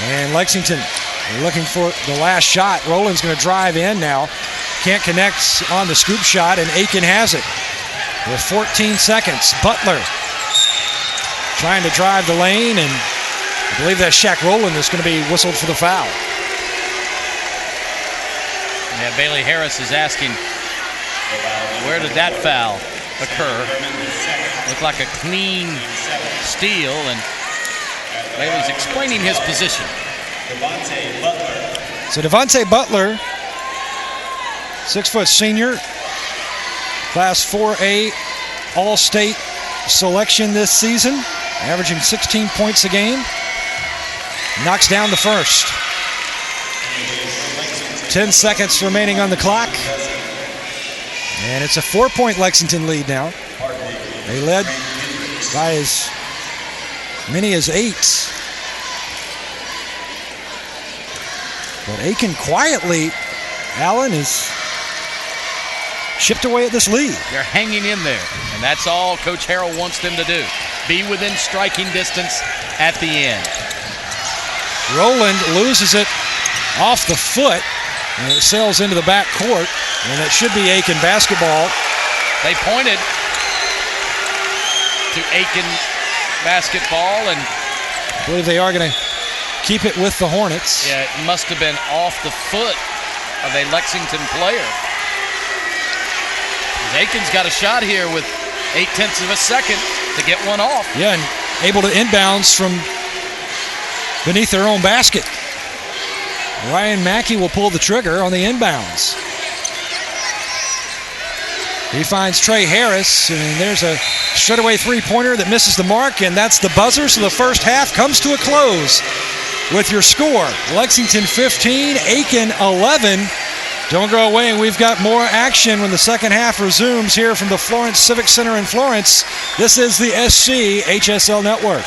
Speaker 1: And Lexington looking for the last shot. Rowland's going to drive in now. Can't connect on the scoop shot, and Aiken has it. with 14 seconds. Butler trying to drive the lane, and I believe that's Shaq Rowland that's going to be whistled for the foul.
Speaker 2: Yeah, Bailey Harris is asking, where did that foul occur? Looked like a clean steal, and Bailey's explaining his position.
Speaker 1: So Devontae Butler, 6-foot senior, Class 4A All-State selection this season, averaging 16 points a game. Knocks down the first. 10 seconds remaining on the clock. And it's a 4-point Lexington lead now. They led by as many as 8. But Aiken quietly, Allen, is chipped away at this lead.
Speaker 2: They're hanging in there, and that's all Coach Harrell wants them to do. Be within striking distance at the end.
Speaker 1: Rowland loses it off the foot, and it sails into the back court, and it should be Aiken basketball.
Speaker 2: They pointed to Aiken basketball, and
Speaker 1: I believe they are going to keep it with the Hornets.
Speaker 2: yeah, it must have been off the foot of a Lexington player. Aiken's got a shot here with 0.8 of a second to get one off.
Speaker 1: Yeah, and able to inbounds from beneath their own basket. Ryan Mackey will pull the trigger on the inbounds. He finds Trey Harris, and there's a straightaway three-pointer that misses the mark, and that's the buzzer. So the first half comes to a close with your score. Lexington 15, Aiken 11. Don't go away, and we've got more action when the second half resumes here from the Florence Civic Center in Florence. This is the SCHSL Network.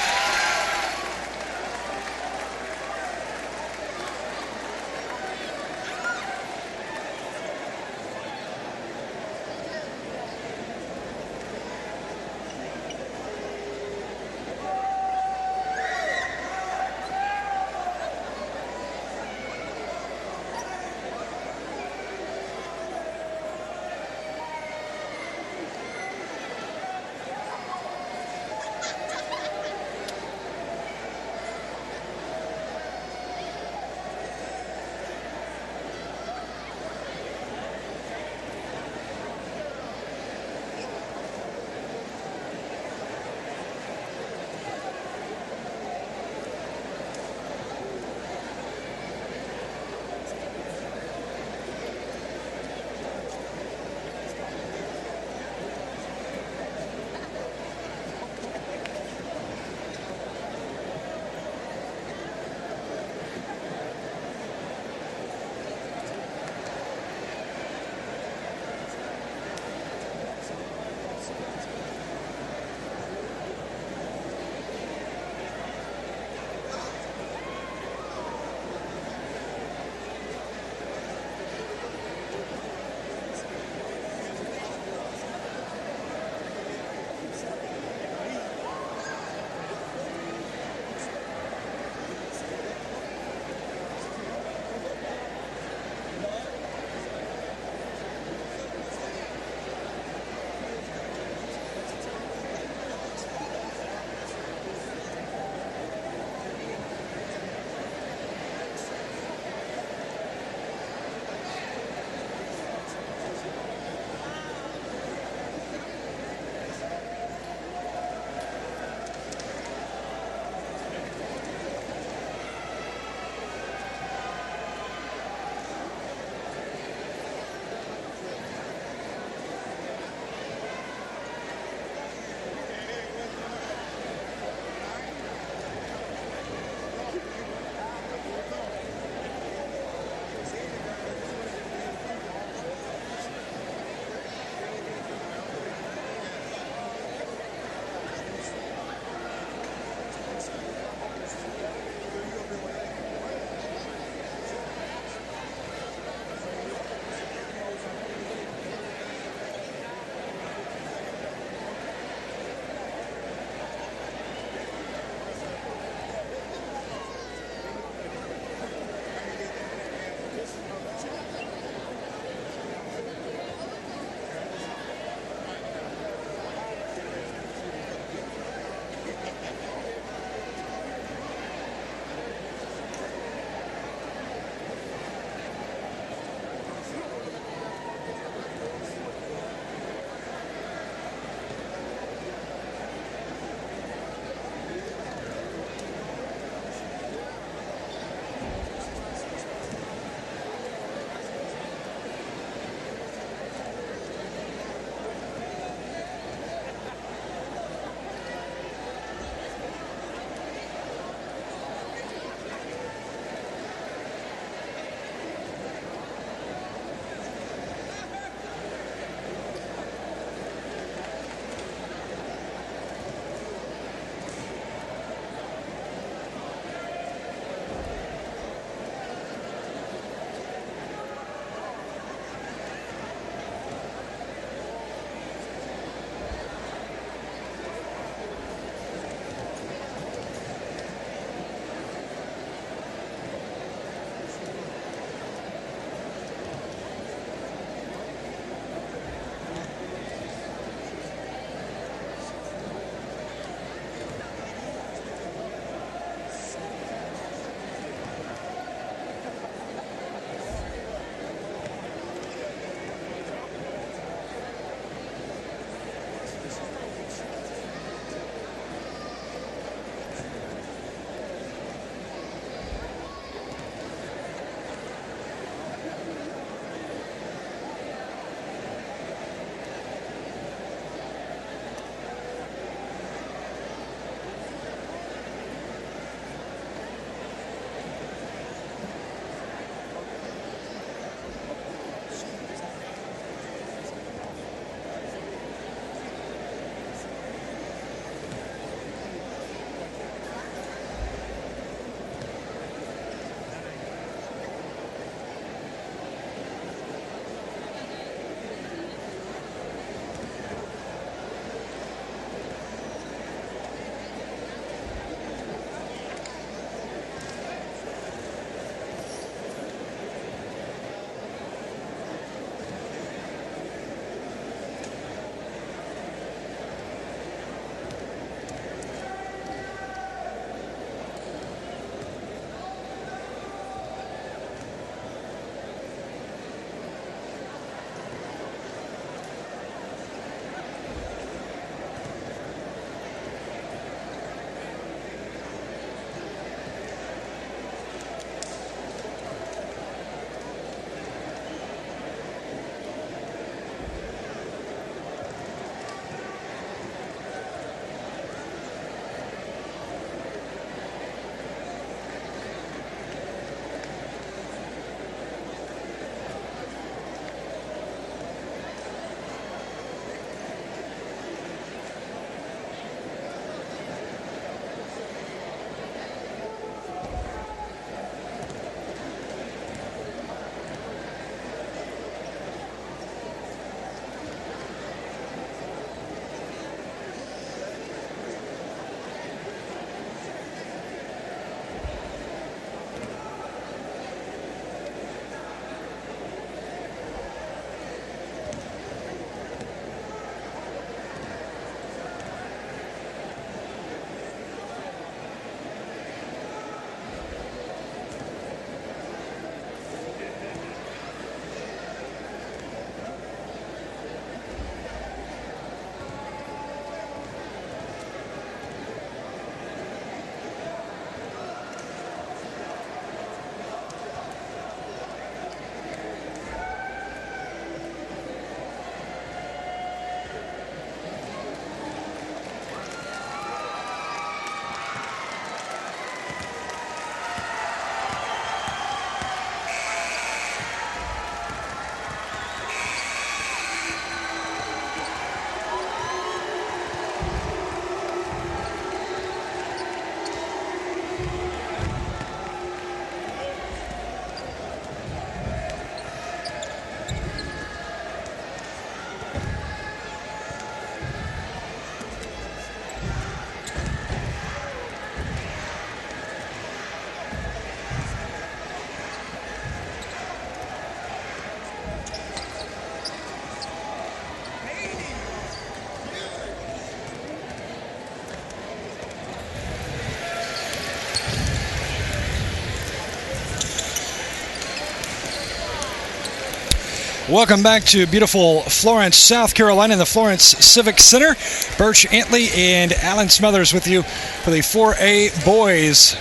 Speaker 1: Welcome back to beautiful Florence, South Carolina, in the Florence Civic Center. Birch Antley and Alan Smothers with you for the 4A boys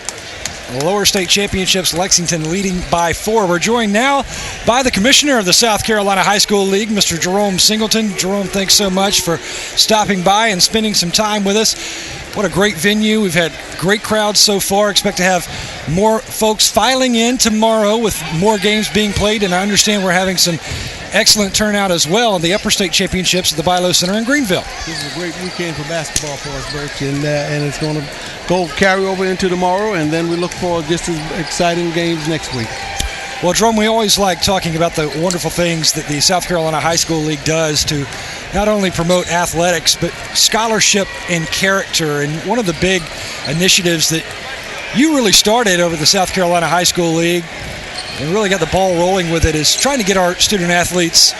Speaker 1: lower state championships. Lexington leading by 4. We're joined now by the commissioner of the South Carolina High School League, Mr. Jerome Singleton. Jerome, thanks so much for stopping by and spending some time with us. What a great venue. We've had great crowds so far. Expect to have more folks filing in tomorrow with more games being played, and I understand we're having some excellent turnout as well in the Upper State Championships at the By Center in Greenville.
Speaker 4: This is a great weekend for basketball for us, Birch, and it's going to go carry over into tomorrow, and then we look for just as exciting games next week.
Speaker 1: Well, Jerome, we always like talking about the wonderful things that the South Carolina High School League does to not only promote athletics, but scholarship and character. And one of the big initiatives that you really started over the South Carolina High School League and really got the ball rolling with it is trying to get our student athletes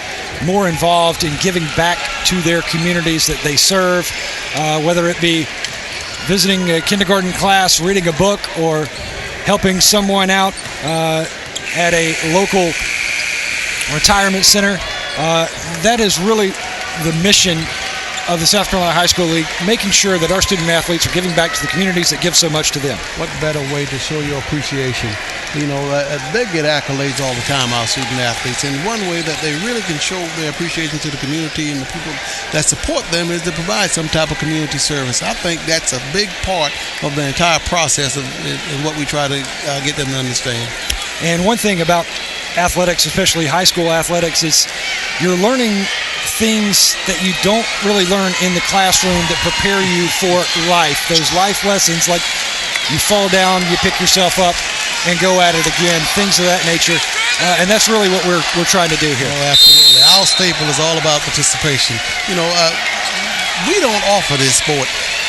Speaker 1: more involved in giving back to their communities that they serve, whether it be visiting a kindergarten class, reading a book, or helping someone out at a local retirement center. That is really the mission of the South Carolina High School League, making sure that our student athletes are giving back to the communities that give so much to them.
Speaker 4: What better way to show your appreciation? You know, they get accolades all the time, our student athletes, and one way that they really can show their appreciation to the community and the people that support them is to provide some type of community service. I think that's a big part of the entire process of what we try to get them to understand.
Speaker 1: And one thing about athletics, especially high school athletics, is you're learning things that you don't really learn in the classroom that prepare you for life. Those life lessons, like you fall down, you pick yourself up, and go at it again, things of that nature. And that's really what we're trying to do here.
Speaker 4: Oh, absolutely. Our staple is all about participation. You know, we don't offer this sport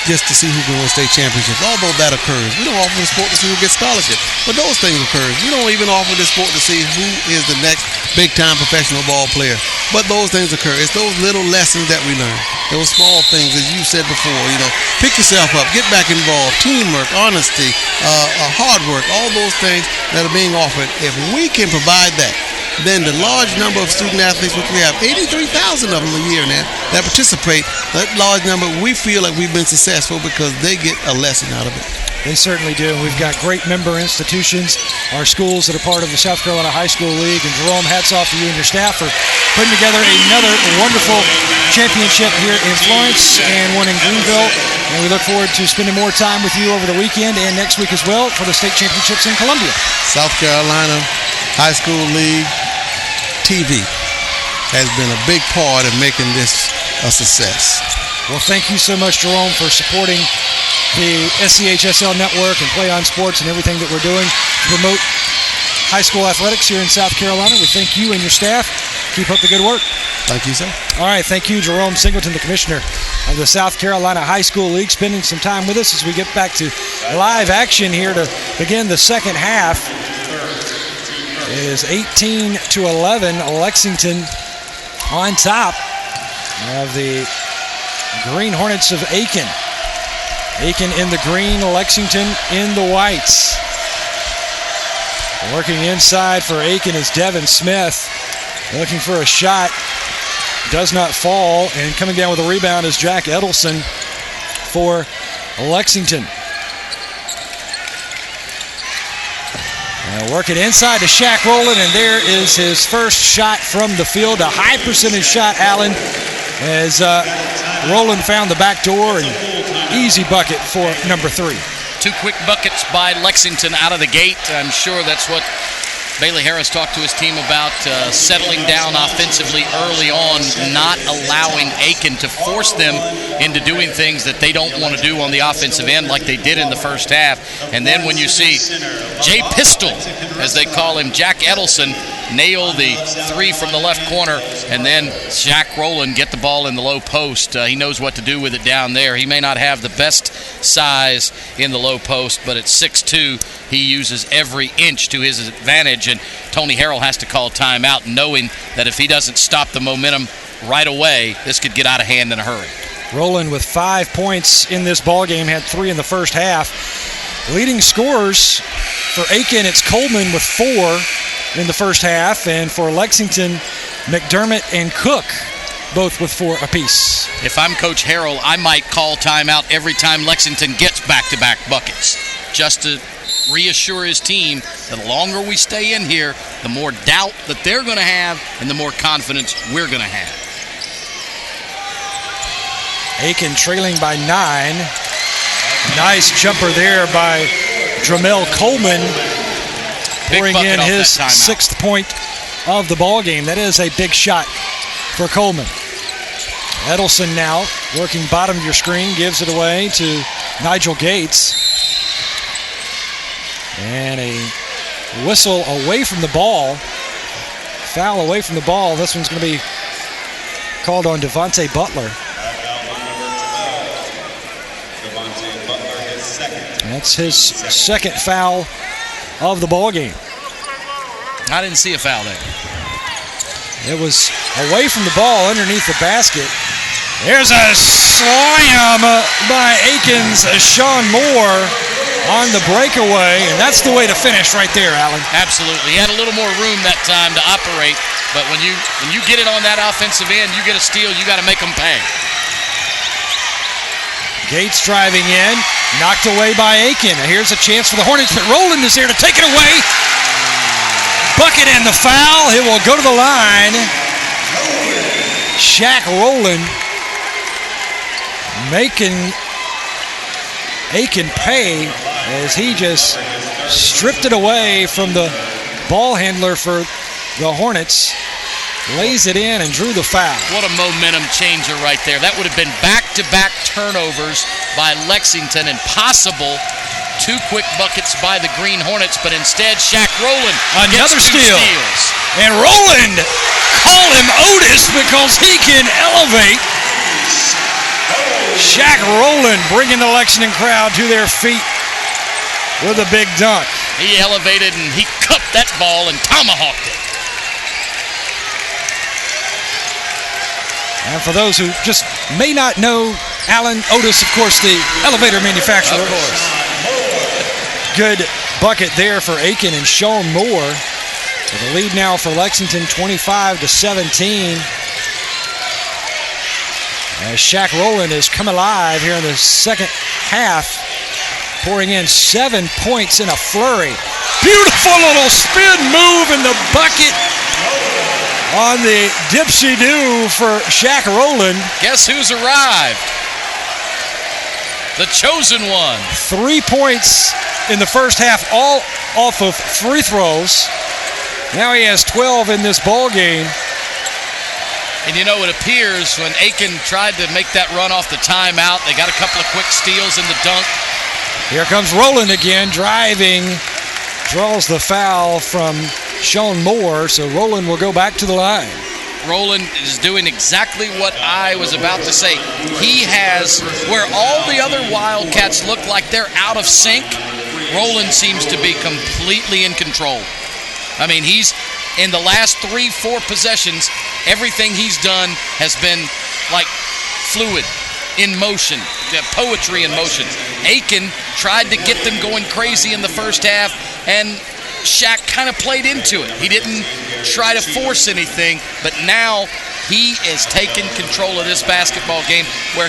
Speaker 4: just to see who can win state championships, although that occurs. We don't offer the sport to see who gets scholarships, but those things occur. We don't even offer this sport to see who is the next big-time professional ball player, but those things occur. It's those little lessons that we learn, those small things, as you said before, you know, pick yourself up, get back involved, teamwork, honesty, hard work, all those things that are being offered. If we can provide that, then the large number of student athletes, which we have 83,000 of them a year now that participate, that large number, we feel like we've been successful because they get a lesson out of it.
Speaker 1: They certainly do. We've got great member institutions, our schools that are part of the South Carolina High School League. And Jerome, hats off to you and your staff for putting together another wonderful championship here in Florence and one in Greenville. And we look forward to spending more time with you over the weekend and next week as well for the state championships in Columbia.
Speaker 4: South Carolina High School League TV has been a big part of making this a success.
Speaker 1: Well, thank you so much, Jerome, for supporting the SCHSL network and Play On Sports and everything that we're doing to promote high school athletics here in South Carolina. We thank you and your staff. Keep up the good work.
Speaker 4: Thank you, sir.
Speaker 1: All right, thank you, Jerome Singleton, the commissioner of the South Carolina High School League, spending some time with us as we get back to live action here to begin the second half. It is 18-11, Lexington on top of the Green Hornets of Aiken. Aiken in the green, Lexington in the whites. Working inside for Aiken is Devin Smith, looking for a shot. Does not fall, and coming down with a rebound is Jack Edelson for Lexington. Working inside to Shaq Rowland, and there is his first shot from the field. A high percentage shot, Allen, as Rowland found the back door, and easy bucket for number 3.
Speaker 2: 2 quick buckets by Lexington out of the gate. I'm sure that's what Bailey Harris talked to his team about, settling down offensively early on, not allowing Aiken to force them into doing things that they don't want to do on the offensive end like they did in the first half. And then when you see Jay Pistol, as they call him, Jack Edelson, nail the 3 from the left corner, and then Shaq Rowland get the ball in the low post. He knows what to do with it down there. He may not have the best size in the low post, but at 6'2", he uses every inch to his advantage, and Tony Harrell has to call timeout, knowing that if he doesn't stop the momentum right away, this could get out of hand in a hurry.
Speaker 1: Rowland with 5 points in this ballgame, had 3 in the first half. Leading scorers for Aiken, it's Coleman with 4. in the first half. And for Lexington, McDermott and Cook both with 4 apiece.
Speaker 2: If I'm Coach Harrell, I might call timeout every time Lexington gets back-to-back buckets, just to reassure his team that the longer we stay in here, the more doubt that they're going to have and the more confidence we're going to have.
Speaker 1: Aiken trailing by 9. Nice jumper there by Dramel Coleman, pouring in his 6th point of the ball game. That is a big shot for Coleman. Edelson now working bottom of your screen, gives it away to Nigel Gates. And a whistle away from the ball. Foul away from the ball. This one's going to be called on Devontae Butler. That's his 2nd foul of the ball game.
Speaker 2: I didn't see a foul there.
Speaker 1: It was away from the ball underneath the basket. There's a slam by Aiken's Sean Moore on the breakaway, and that's the way to finish right there, Alan.
Speaker 2: Absolutely. He had a little more room that time to operate, but when you get it on that offensive end, you get a steal, you got to make them pay.
Speaker 1: Gates driving in, knocked away by Aiken. Here's a chance for the Hornets, but Rowland is there to take it away. Bucket and the foul. It will go to the line. Shaq Rowland making Aiken pay as he just stripped it away from the ball handler for the Hornets. Lays it in and drew the foul.
Speaker 2: What a momentum changer right there. That would have been back-to-back turnovers by Lexington and possible 2 quick buckets by the Green Hornets, but instead Shaq Rowland
Speaker 1: another
Speaker 2: gets 2
Speaker 1: steal.
Speaker 2: steals.
Speaker 1: And Rowland, call him Otis because he can elevate. Shaq Rowland bringing the Lexington crowd to their feet with a big dunk.
Speaker 2: He elevated and he cupped that ball and tomahawked it.
Speaker 1: And for those who just may not know, Alan Otis, of course, the elevator manufacturer.
Speaker 2: Of course.
Speaker 1: Good bucket there for Aiken and Sean Moore. With a lead now for Lexington, 25-17. As Shaq Rowland has come alive here in the second half, pouring in 7 points in a flurry. Beautiful little spin move in the bucket on the dipsy-do for Shaq Rowland.
Speaker 2: Guess who's arrived? The chosen one.
Speaker 1: 3 points in the first half, all off of free throws. Now he has 12 in this ball game.
Speaker 2: And you know, it appears when Aiken tried to make that run off the timeout, they got a couple of quick steals in the dunk.
Speaker 1: Here comes Rowland again, driving. Draws the foul from Sean Moore, so Rowland will go back to the line.
Speaker 2: Rowland is doing exactly what I was about to say. He has, where all the other Wildcats look like they're out of sync, Rowland seems to be completely in control. I mean, he's, in the last 3-4 possessions, everything he's done has been like fluid, in motion, poetry in motion. Aiken tried to get them going crazy in the first half, and Shaq kind of played into it. He didn't try to force anything, but now he is taking control of this basketball game where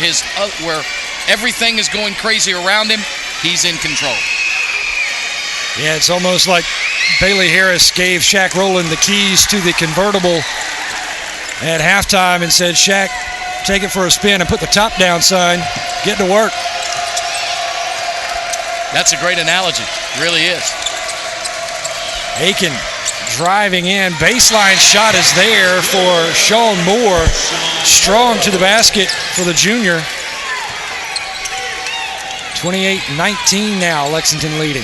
Speaker 2: everything is going crazy around him. He's in control.
Speaker 1: Yeah, it's almost like Bailey Harris gave Shaq Rowland the keys to the convertible at halftime and said, Shaq, take it for a spin and put the top down, son. Get to work.
Speaker 2: That's a great analogy. It really is.
Speaker 1: Aiken driving in. Baseline shot is there for Sean Moore. Strong to the basket for the junior. 28-19 now, Lexington leading.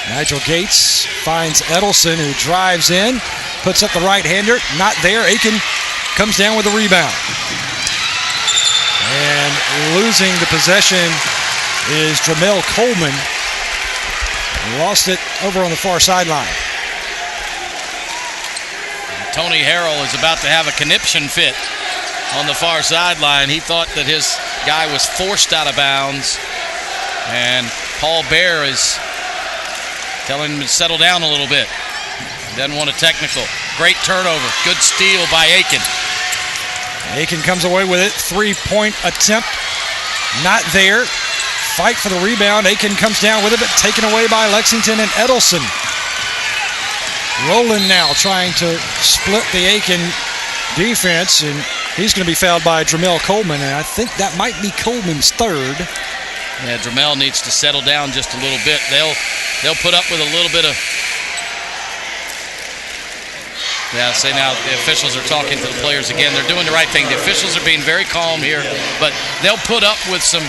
Speaker 1: Nigel Gates finds Edelson, who drives in, puts up the right-hander. Not there. Aiken comes down with a rebound. And losing the possession is Dramel Coleman. Lost it over on the far sideline.
Speaker 2: Tony Harrell is about to have a conniption fit on the far sideline. He thought that his guy was forced out of bounds. And Paul Bear is telling him to settle down a little bit. Doesn't want a technical. Great turnover. Good steal by Aiken.
Speaker 1: Aiken comes away with it. 3-point attempt. Not there. Fight for the rebound. Aiken comes down with it, but taken away by Lexington and Edelson. Rowland now trying to split the Aiken defense, and he's going to be fouled by Dramel Coleman, and I think that might be Coleman's third.
Speaker 2: Yeah, Dramel needs to settle down just a little bit. They'll put up with a little bit of. Yeah, say now the officials are talking to the players again. They're doing the right thing. The officials are being very calm here, but they'll put up with some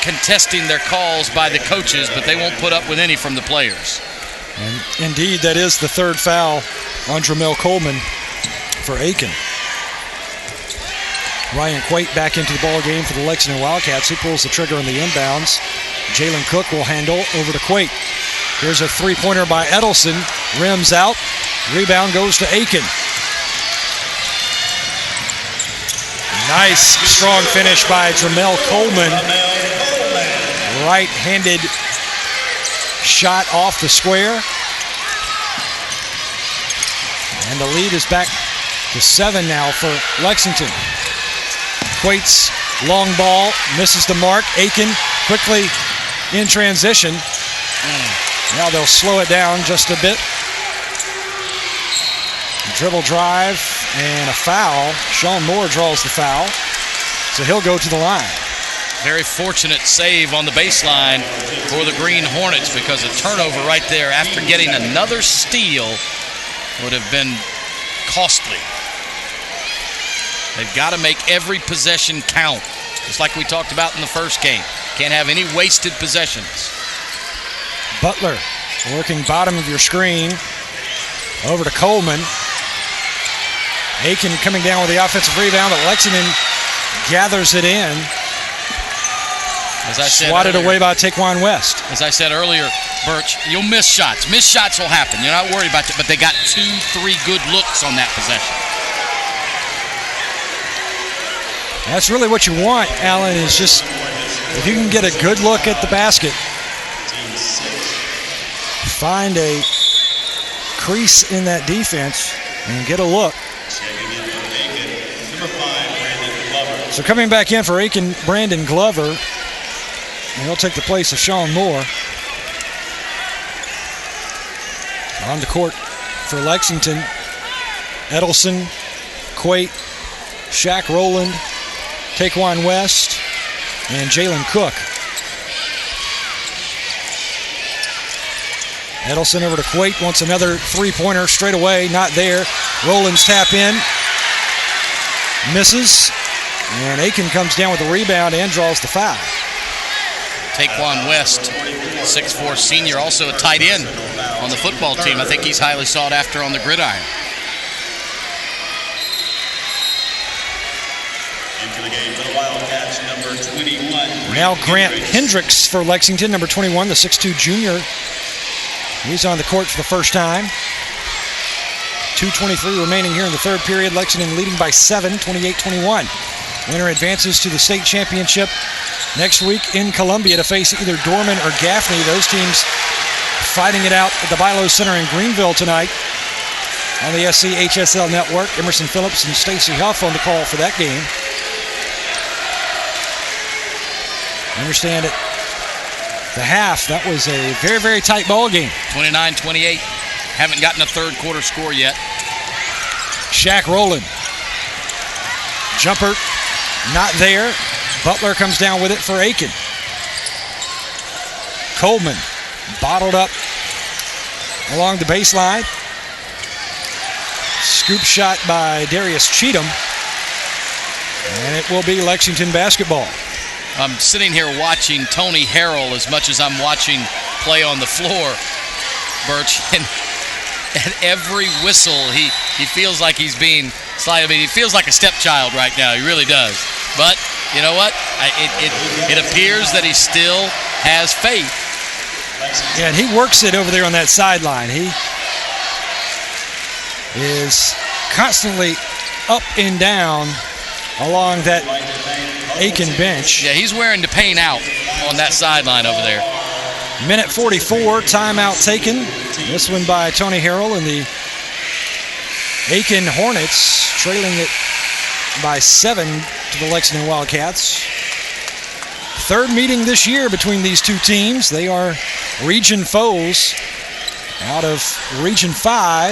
Speaker 2: contesting their calls by the coaches, but they won't put up with any from the players.
Speaker 1: And indeed, that is the third foul on Dramel Coleman for Aiken. Ryan Quate back into the ball game for the Lexington Wildcats. He pulls the trigger on the inbounds. Jalen Cook will handle over to Quate. Here's a three-pointer by Edelson. Rims out. Rebound goes to Aiken. Nice, strong finish by Dramel Coleman. Right-handed shot off the square. And the lead is back to 7 now for Lexington. Quate's long ball misses the mark. Aiken quickly in transition. Now they'll slow it down just a bit. Dribble drive and a foul. Sean Moore draws the foul, so he'll go to the line.
Speaker 2: Very fortunate save on the baseline for the Green Hornets, because a turnover right there after getting another steal would have been costly. They've got to make every possession count, just like we talked about in the first game. Can't have any wasted possessions.
Speaker 1: Butler working bottom of your screen over to Coleman. Aiken coming down with the offensive rebound, but Lexington gathers it in.
Speaker 2: As I said
Speaker 1: swatted
Speaker 2: earlier,
Speaker 1: away by Taquan West.
Speaker 2: As I said earlier, Birch, you'll miss shots. Missed shots will happen. You're not worried about that, but they got 2-3 good looks on that possession.
Speaker 1: That's really what you want, Alan, is just if you can get a good look at the basket, find a crease in that defense and get a look. So coming back in for Aiken, Brandon Glover. And he'll take the place of Sean Moore. On the court for Lexington, Edelson, Quate, Shaq Rowland, Taquan West, and Jalen Cook. Edelson over to Quate, wants another three-pointer straight away, not there. Rowland's tap in, misses, and Aiken comes down with the rebound and draws the foul.
Speaker 2: Taquan West, 6'4" senior, also a tight end on the football team. I think he's highly sought after on the gridiron.
Speaker 3: Into the game for the Wildcats, number 21.
Speaker 1: Now Grant Hendricks for Lexington, number 21, the 6'2" junior. He's on the court for the first time. 2:23 remaining here in the third period. Lexington leading by 7, 28-21. Winner advances to the state championship next week in Columbia to face either Dorman or Gaffney. Those teams fighting it out at the Bilo Center in Greenville tonight on the SCHSL network. Emerson Phillips and Stacy Huff on the call for that game. I understand at the half, that was a very, very tight ball game.
Speaker 2: 29-28. Haven't gotten a third quarter score yet.
Speaker 1: Shaq Rowland. Jumper not there. Butler comes down with it for Aiken. Coleman bottled up along the baseline. Scoop shot by Darius Cheatham. And it will be Lexington basketball.
Speaker 2: I'm sitting here watching Tony Harrell as much as I'm watching play on the floor, Birch. And at every whistle, he feels like he's being slighted. I mean, he feels like a stepchild right now. He really does. But you know what? It appears that he still has faith.
Speaker 1: Yeah, and he works it over there on that sideline. He is constantly up and down along that Aiken bench.
Speaker 2: Yeah, he's wearing the paint out on that sideline over there.
Speaker 1: Minute 44, timeout taken. This one by Tony Harrell and the Aiken Hornets, trailing it by 7 to the Lexington Wildcats. Third meeting this year between these two teams. They are region foes out of Region 5.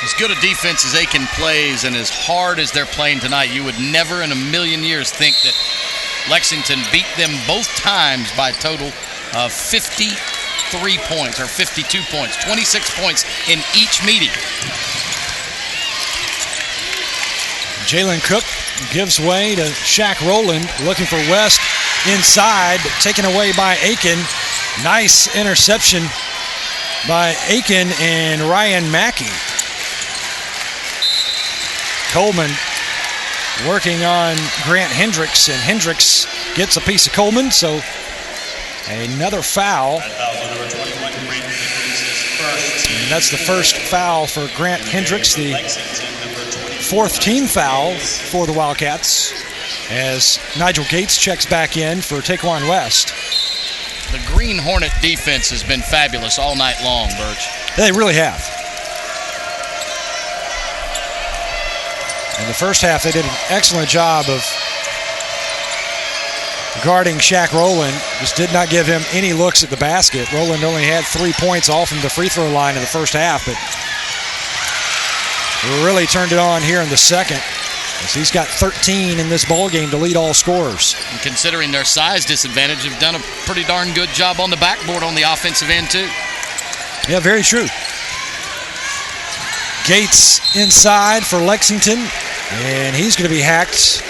Speaker 2: As good a defense as Aiken plays and as hard as they're playing tonight, you would never in a million years think that Lexington beat them both times by a total of 53 points or 52 points, 26 points in each meeting.
Speaker 1: Jalen Cook gives way to Shaq Rowland, looking for West inside, but taken away by Aiken. Nice interception by Aiken and Ryan Mackey. Coleman working on Grant Hendricks, and Hendricks gets a piece of Coleman, so another foul. And that's the first foul for Grant Hendricks, the fourth team foul for the Wildcats, as Nigel Gates checks back in for Taquan West.
Speaker 2: The Green Hornet defense has been fabulous all night long, Birch.
Speaker 1: They really have. In the first half, they did an excellent job of guarding Shaq Rowland. Just did not give him any looks at the basket. Rowland only had 3 points all from the free throw line in the first half, but really turned it on here in the second, as he's got 13 in this ball game to lead all scorers.
Speaker 2: And considering their size disadvantage, have done a pretty darn good job on the backboard on the offensive end too.
Speaker 1: Yeah, very true. Gates inside for Lexington, and he's going to be hacked.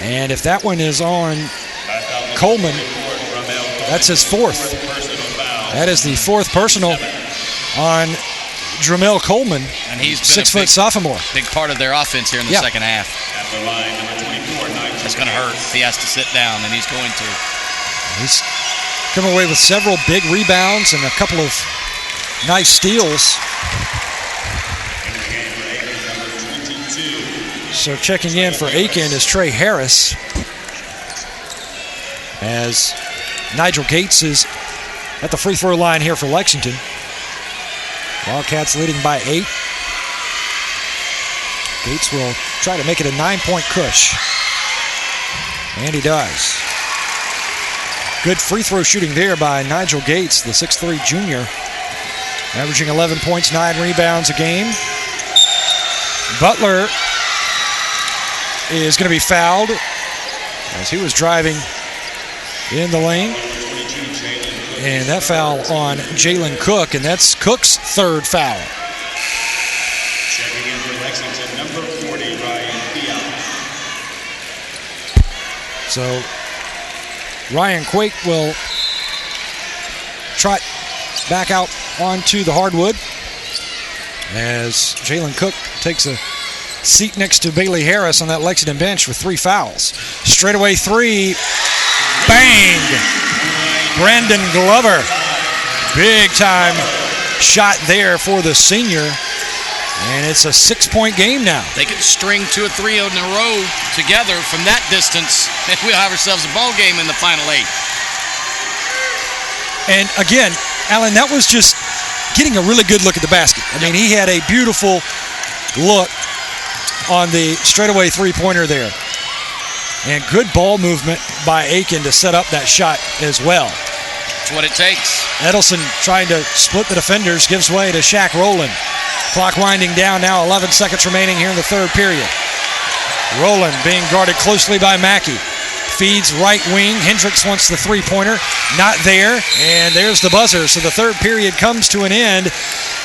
Speaker 1: And if that one is on Coleman, that's his fourth. That is the fourth personal on Dramel Coleman,
Speaker 2: and he's been
Speaker 1: 6 foot sophomore.
Speaker 2: Big part of their offense here in the second half. It's going to hurt if he has to sit down, and he's going to.
Speaker 1: He's come away with several big rebounds and a couple of nice steals. So checking in for Aiken is Trey Harris, as Nigel Gates is at the free throw line here for Lexington. Wildcats leading by 8. Gates will try to make it a 9-point push. And he does. Good free throw shooting there by Nigel Gates, the 6'3 junior. Averaging 11 points, 9 rebounds a game. Butler is going to be fouled as he was driving in the lane. And that foul on Jalen Cook, and that's Cook's third foul.
Speaker 3: Checking in for Lexington, number 40, Ryan Fiala.
Speaker 1: So Ryan Quake will trot back out onto the hardwood as Jalen Cook takes a seat next to Bailey Harris on that Lexington bench with 3 fouls. Straightaway 3, bang! Brandon Glover, big time shot there for the senior, and it's a 6-point game now.
Speaker 2: They could string 2 or 3 in a row together from that distance, and we'll have ourselves a ball game in the final 8.
Speaker 1: And again, Alan, that was just getting a really good look at the basket. I mean, he had a beautiful look on the straightaway 3-pointer there. And good ball movement by Aiken to set up that shot as well.
Speaker 2: That's what it takes.
Speaker 1: Edelson trying to split the defenders, gives way to Shaq Rowland. Clock winding down now, 11 seconds remaining here in the third period. Rowland being guarded closely by Mackey. Feeds right wing. Hendricks wants the 3-pointer. Not there. And there's the buzzer. So the third period comes to an end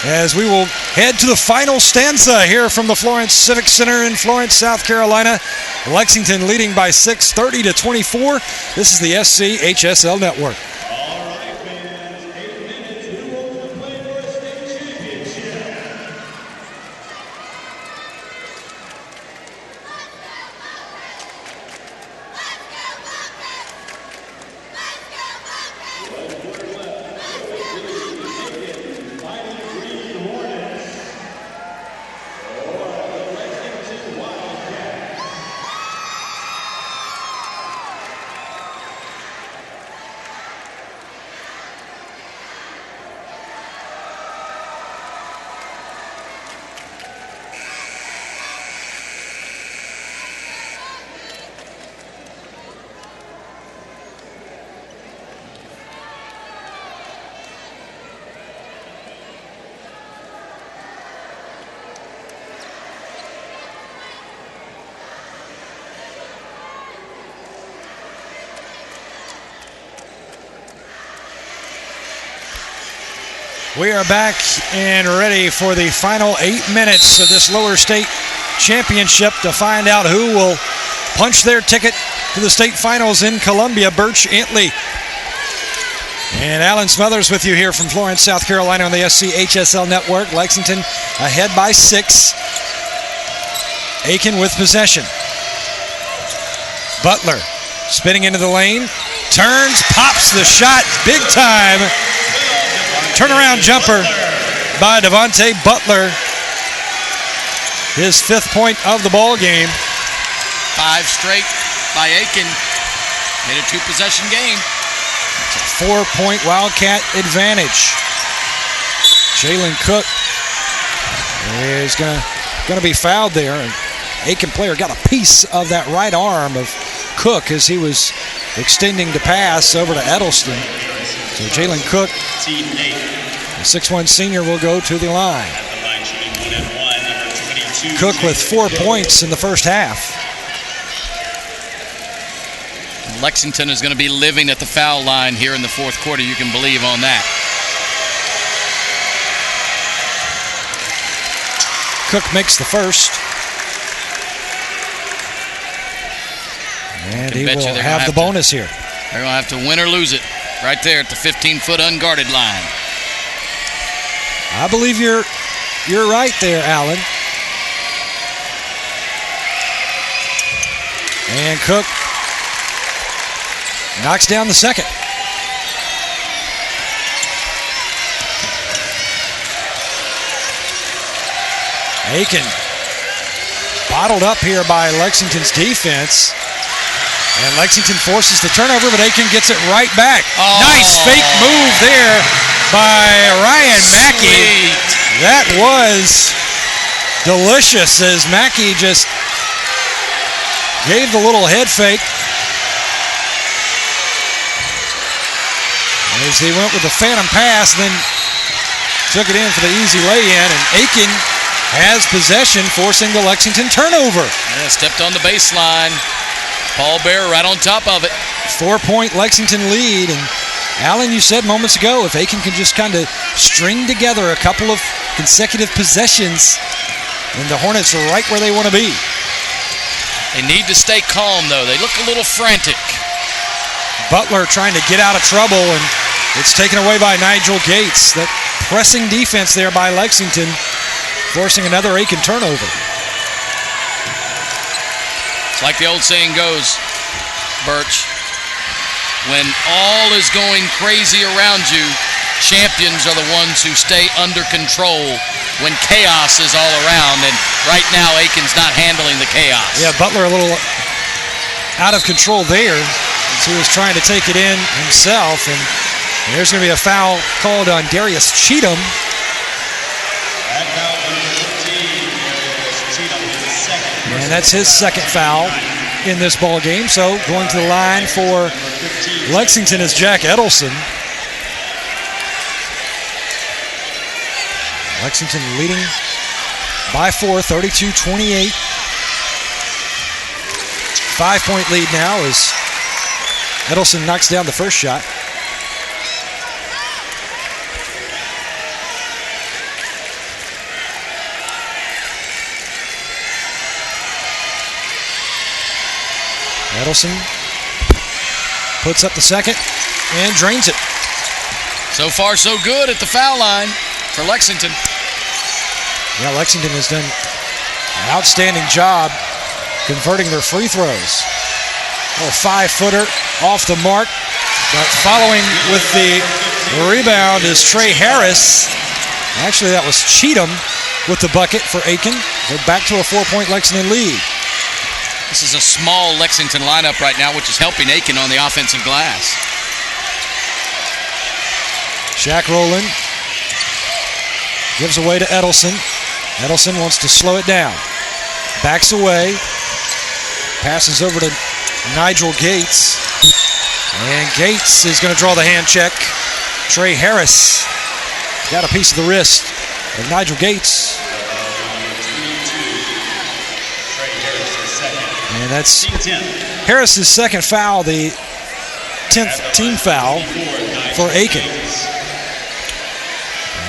Speaker 1: as we will head to the final stanza here from the Florence Civic Center in Florence, South Carolina. Lexington leading by 6, 30-24. This is the SCHSL Network. We are back and ready for the final 8 minutes of this lower state championship to find out who will punch their ticket to the state finals in Columbia. Birch Antley and Alan Smothers with you here from Florence, South Carolina on the SCHSL network. Lexington ahead by 6. Aiken with possession. Butler spinning into the lane, turns, pops the shot big time. Turnaround jumper by Devontae Butler. His 5th point of the ball game.
Speaker 2: 5 straight by Aiken. Made a 2-possession game.
Speaker 1: It's a 4-point Wildcat advantage. Jalen Cook is going to be fouled there. An Aiken player got a piece of that right arm of Cook as he was extending to pass over to Edelston. So Jalen Cook, the 6'1 senior, will go to the line. Cook with 4 points in the first half.
Speaker 2: Lexington is going to be living at the foul line here in the 4th quarter. You can believe on that.
Speaker 1: Cook makes the first. And he will have the bonus here.
Speaker 2: They're going to have to win or lose it right there at the 15-foot unguarded line.
Speaker 1: I believe you're right there, Alan. And Cook knocks down the second. Aiken bottled up here by Lexington's defense. And Lexington forces the turnover, but Aiken gets it right back. Oh. Nice fake move there by Ryan Mackey. That was delicious as Mackey just gave the little head fake. As he went with the phantom pass, then took it in for the easy lay-in, and Aiken has possession, forcing the Lexington turnover.
Speaker 2: Yeah, stepped on the baseline. Paul Bear right on top of it.
Speaker 1: 4-point Lexington lead, and Alan, you said moments ago, if Aiken can just kind of string together a couple of consecutive possessions, then the Hornets are right where they want to be.
Speaker 2: They need to stay calm, though. They look a little frantic.
Speaker 1: Butler trying to get out of trouble, and it's taken away by Nigel Gates. That pressing defense there by Lexington, forcing another Aiken turnover.
Speaker 2: It's like the old saying goes, Birch, when all is going crazy around you, champions are the ones who stay under control when chaos is all around, and right now Aiken's not handling the chaos.
Speaker 1: Yeah, Butler a little out of control there as he was trying to take it in himself, and there's going to be a foul called on Darius Cheatham. And that's his second foul in this ball game. So going to the line for Lexington is Jack Edelson. Lexington leading by 4, 32-28. 5-point lead now as Edelson knocks down the first shot. Edelson puts up the second and drains it.
Speaker 2: So far, so good at the foul line for Lexington.
Speaker 1: Yeah, Lexington has done an outstanding job converting their free throws. A 5-footer off the mark, but following with the rebound is Trey Harris. Actually, that was Cheatham with the bucket for Aiken. They're back to a 4-point Lexington lead.
Speaker 2: This is a small Lexington lineup right now, which is helping Aiken on the offensive glass.
Speaker 1: Shaq Rowland gives away to Edelson. Edelson wants to slow it down. Backs away. Passes over to Nigel Gates. And Gates is going to draw the hand check. Trey Harris got a piece of the wrist of Nigel Gates. And that's Harris's second foul, the 10th team foul for Aiken.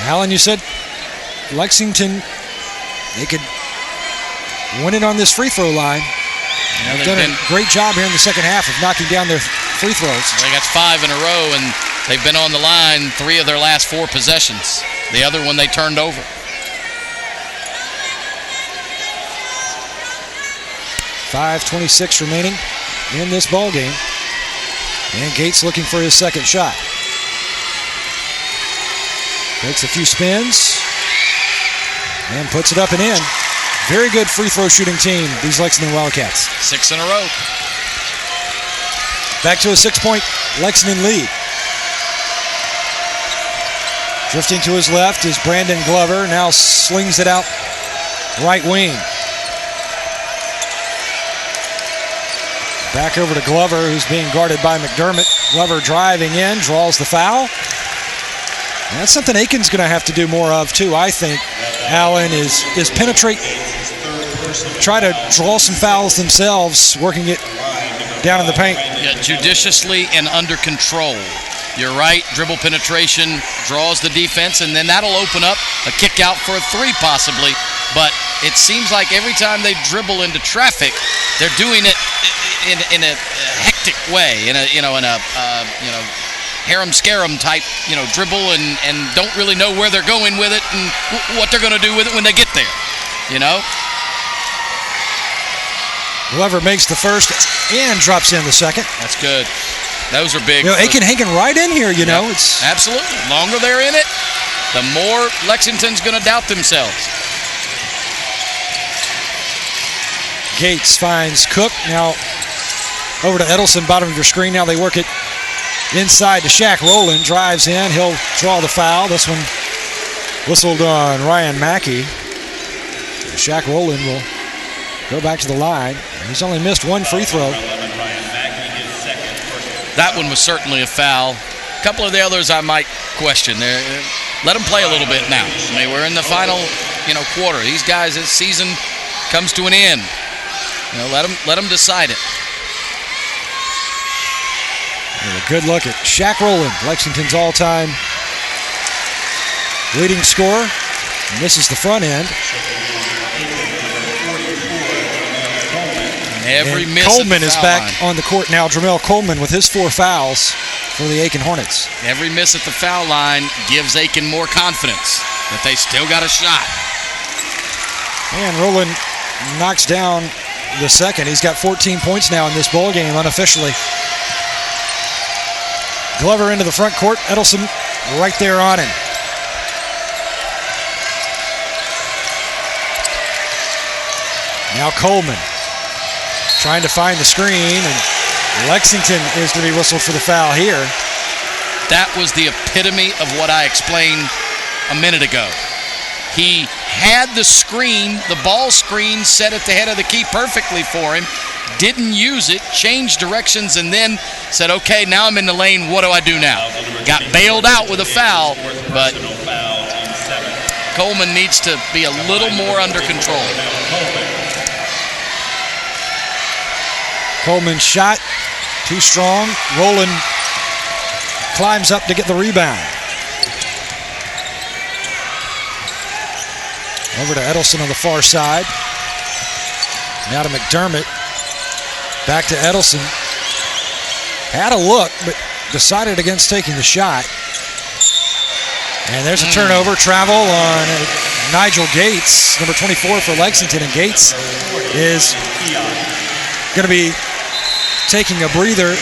Speaker 1: Alan, you said Lexington, they could win it on this free throw line. They've done a great job here in the second half of knocking down their free throws.
Speaker 2: They got 5 in a row, and they've been on the line 3 of their last 4 possessions. The other one they turned over.
Speaker 1: .5:26 remaining in this ball game. And Gates looking for his second shot. Takes a few spins and puts it up and in. Very good free throw shooting team, these Lexington Wildcats.
Speaker 2: 6 in a row.
Speaker 1: Back to a 6-point Lexington lead. Drifting to his left is Brandon Glover. Now slings it out right wing. Back over to Glover, who's being guarded by McDermott. Glover driving in, draws the foul. And that's something Aiken's going to have to do more of, too, I think. Allen is penetrate, try to draw some fouls themselves, working it down in the paint.
Speaker 2: Yeah, judiciously and under control. You're right, dribble penetration draws the defense, and then that'll open up a kick out for a 3 possibly. But it seems like every time they dribble into traffic, they're doing it in a hectic way, in a harem-scarum type, dribble and don't really know where they're going with it and what they're going to do with it when they get there,
Speaker 1: Glover makes the first and drops in the second.
Speaker 2: That's good. Those are big.
Speaker 1: Aiken hanging right in here, know. It's
Speaker 2: absolutely. The longer they're in it, the more Lexington's going to doubt themselves.
Speaker 1: Gates finds Cook. Now over to Edelson, bottom of your screen. Now they work it inside to Shaq Rowland. Drives in. He'll draw the foul. This one whistled on Ryan Mackey. Shaq Rowland will go back to the line. He's only missed 1 free throw.
Speaker 2: That one was certainly a foul. A couple of the others I might question. Let them play a little bit now. I mean, we're in the final, quarter. These guys, this season comes to an end. Let them decide it.
Speaker 1: And a good look at Shaq Rowland, Lexington's all-time leading scorer. Misses the front end.
Speaker 2: Every miss
Speaker 1: Coleman is back
Speaker 2: line
Speaker 1: on the court now. Dramel Coleman with his 4 fouls for the Aiken Hornets.
Speaker 2: Every miss at the foul line gives Aiken more confidence that they still got a shot.
Speaker 1: And Rowland knocks down the second. He's got 14 points now in this ball game unofficially. Glover into the front court. Edelson right there on him. Now Coleman trying to find the screen, and Lexington is to be whistled for the foul here.
Speaker 2: That was the epitome of what I explained a minute ago. He had the screen, the ball screen, set at the head of the key perfectly for him, didn't use it, changed directions, and then said, okay, now I'm in the lane, what do I do now? Got bailed out with a foul, but Coleman needs to be a little more under control.
Speaker 1: Coleman's shot, too strong. Rowland climbs up to get the rebound. Over to Edelson on the far side. Now to McDermott. Back to Edelson. Had a look, but decided against taking the shot. And there's a turnover. Travel on Nigel Gates, number 24 for Lexington. And Gates is going to be taking a breather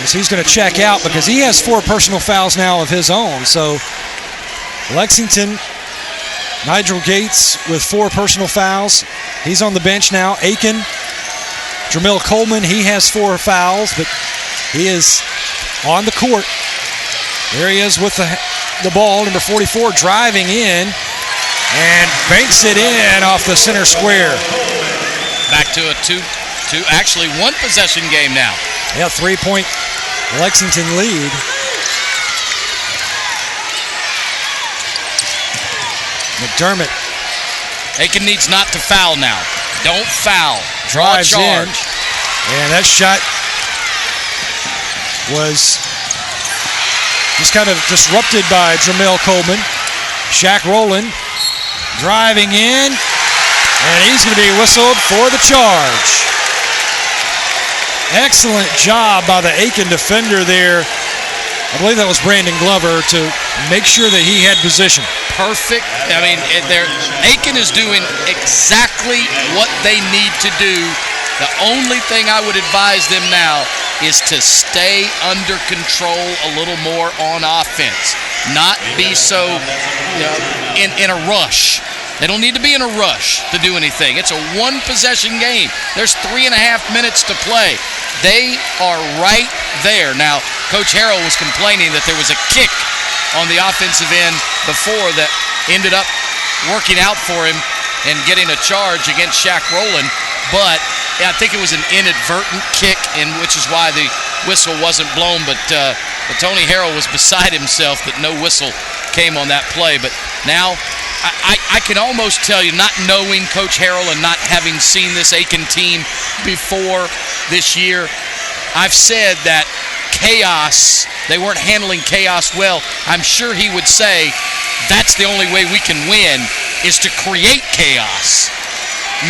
Speaker 1: as he's going to check out because he has 4 personal fouls now of his own. So Lexington, Nigel Gates with 4 personal fouls. He's on the bench now. Aiken, Dramel Coleman, he has 4 fouls, but he is on the court. There he is with the ball, number 44, driving in and banks it in off the center square.
Speaker 2: Back to a 1 possession game now.
Speaker 1: Yeah, 3-point Lexington lead. McDermott.
Speaker 2: Aiken needs not to foul now. Don't foul. Draw
Speaker 1: Drives
Speaker 2: charge.
Speaker 1: In. And that shot was just kind of disrupted by Dramel Coleman. Shaq Rowland driving in, and he's going to be whistled for the charge. Excellent job by the Aiken defender there. I believe that was Brandon Glover to make sure that he had position.
Speaker 2: Perfect. I mean, Aiken is doing exactly what they need to do. The only thing I would advise them now is to stay under control a little more on offense. Not be so in a rush. They don't need to be in a rush to do anything. It's a one-possession game. There's 3.5 minutes to play. They are right there. Now, Coach Harrell was complaining that there was a kick on the offensive end before that ended up working out for him and getting a charge against Shaq Rowland. But I think it was an inadvertent kick, which is why the whistle wasn't blown. But Tony Harrell was beside himself that no whistle came on that play. But now I can almost tell you, not knowing Coach Harrell and not having seen this Aiken team before this year, I've said that chaos, they weren't handling chaos well. I'm sure he would say that's the only way we can win is to create chaos.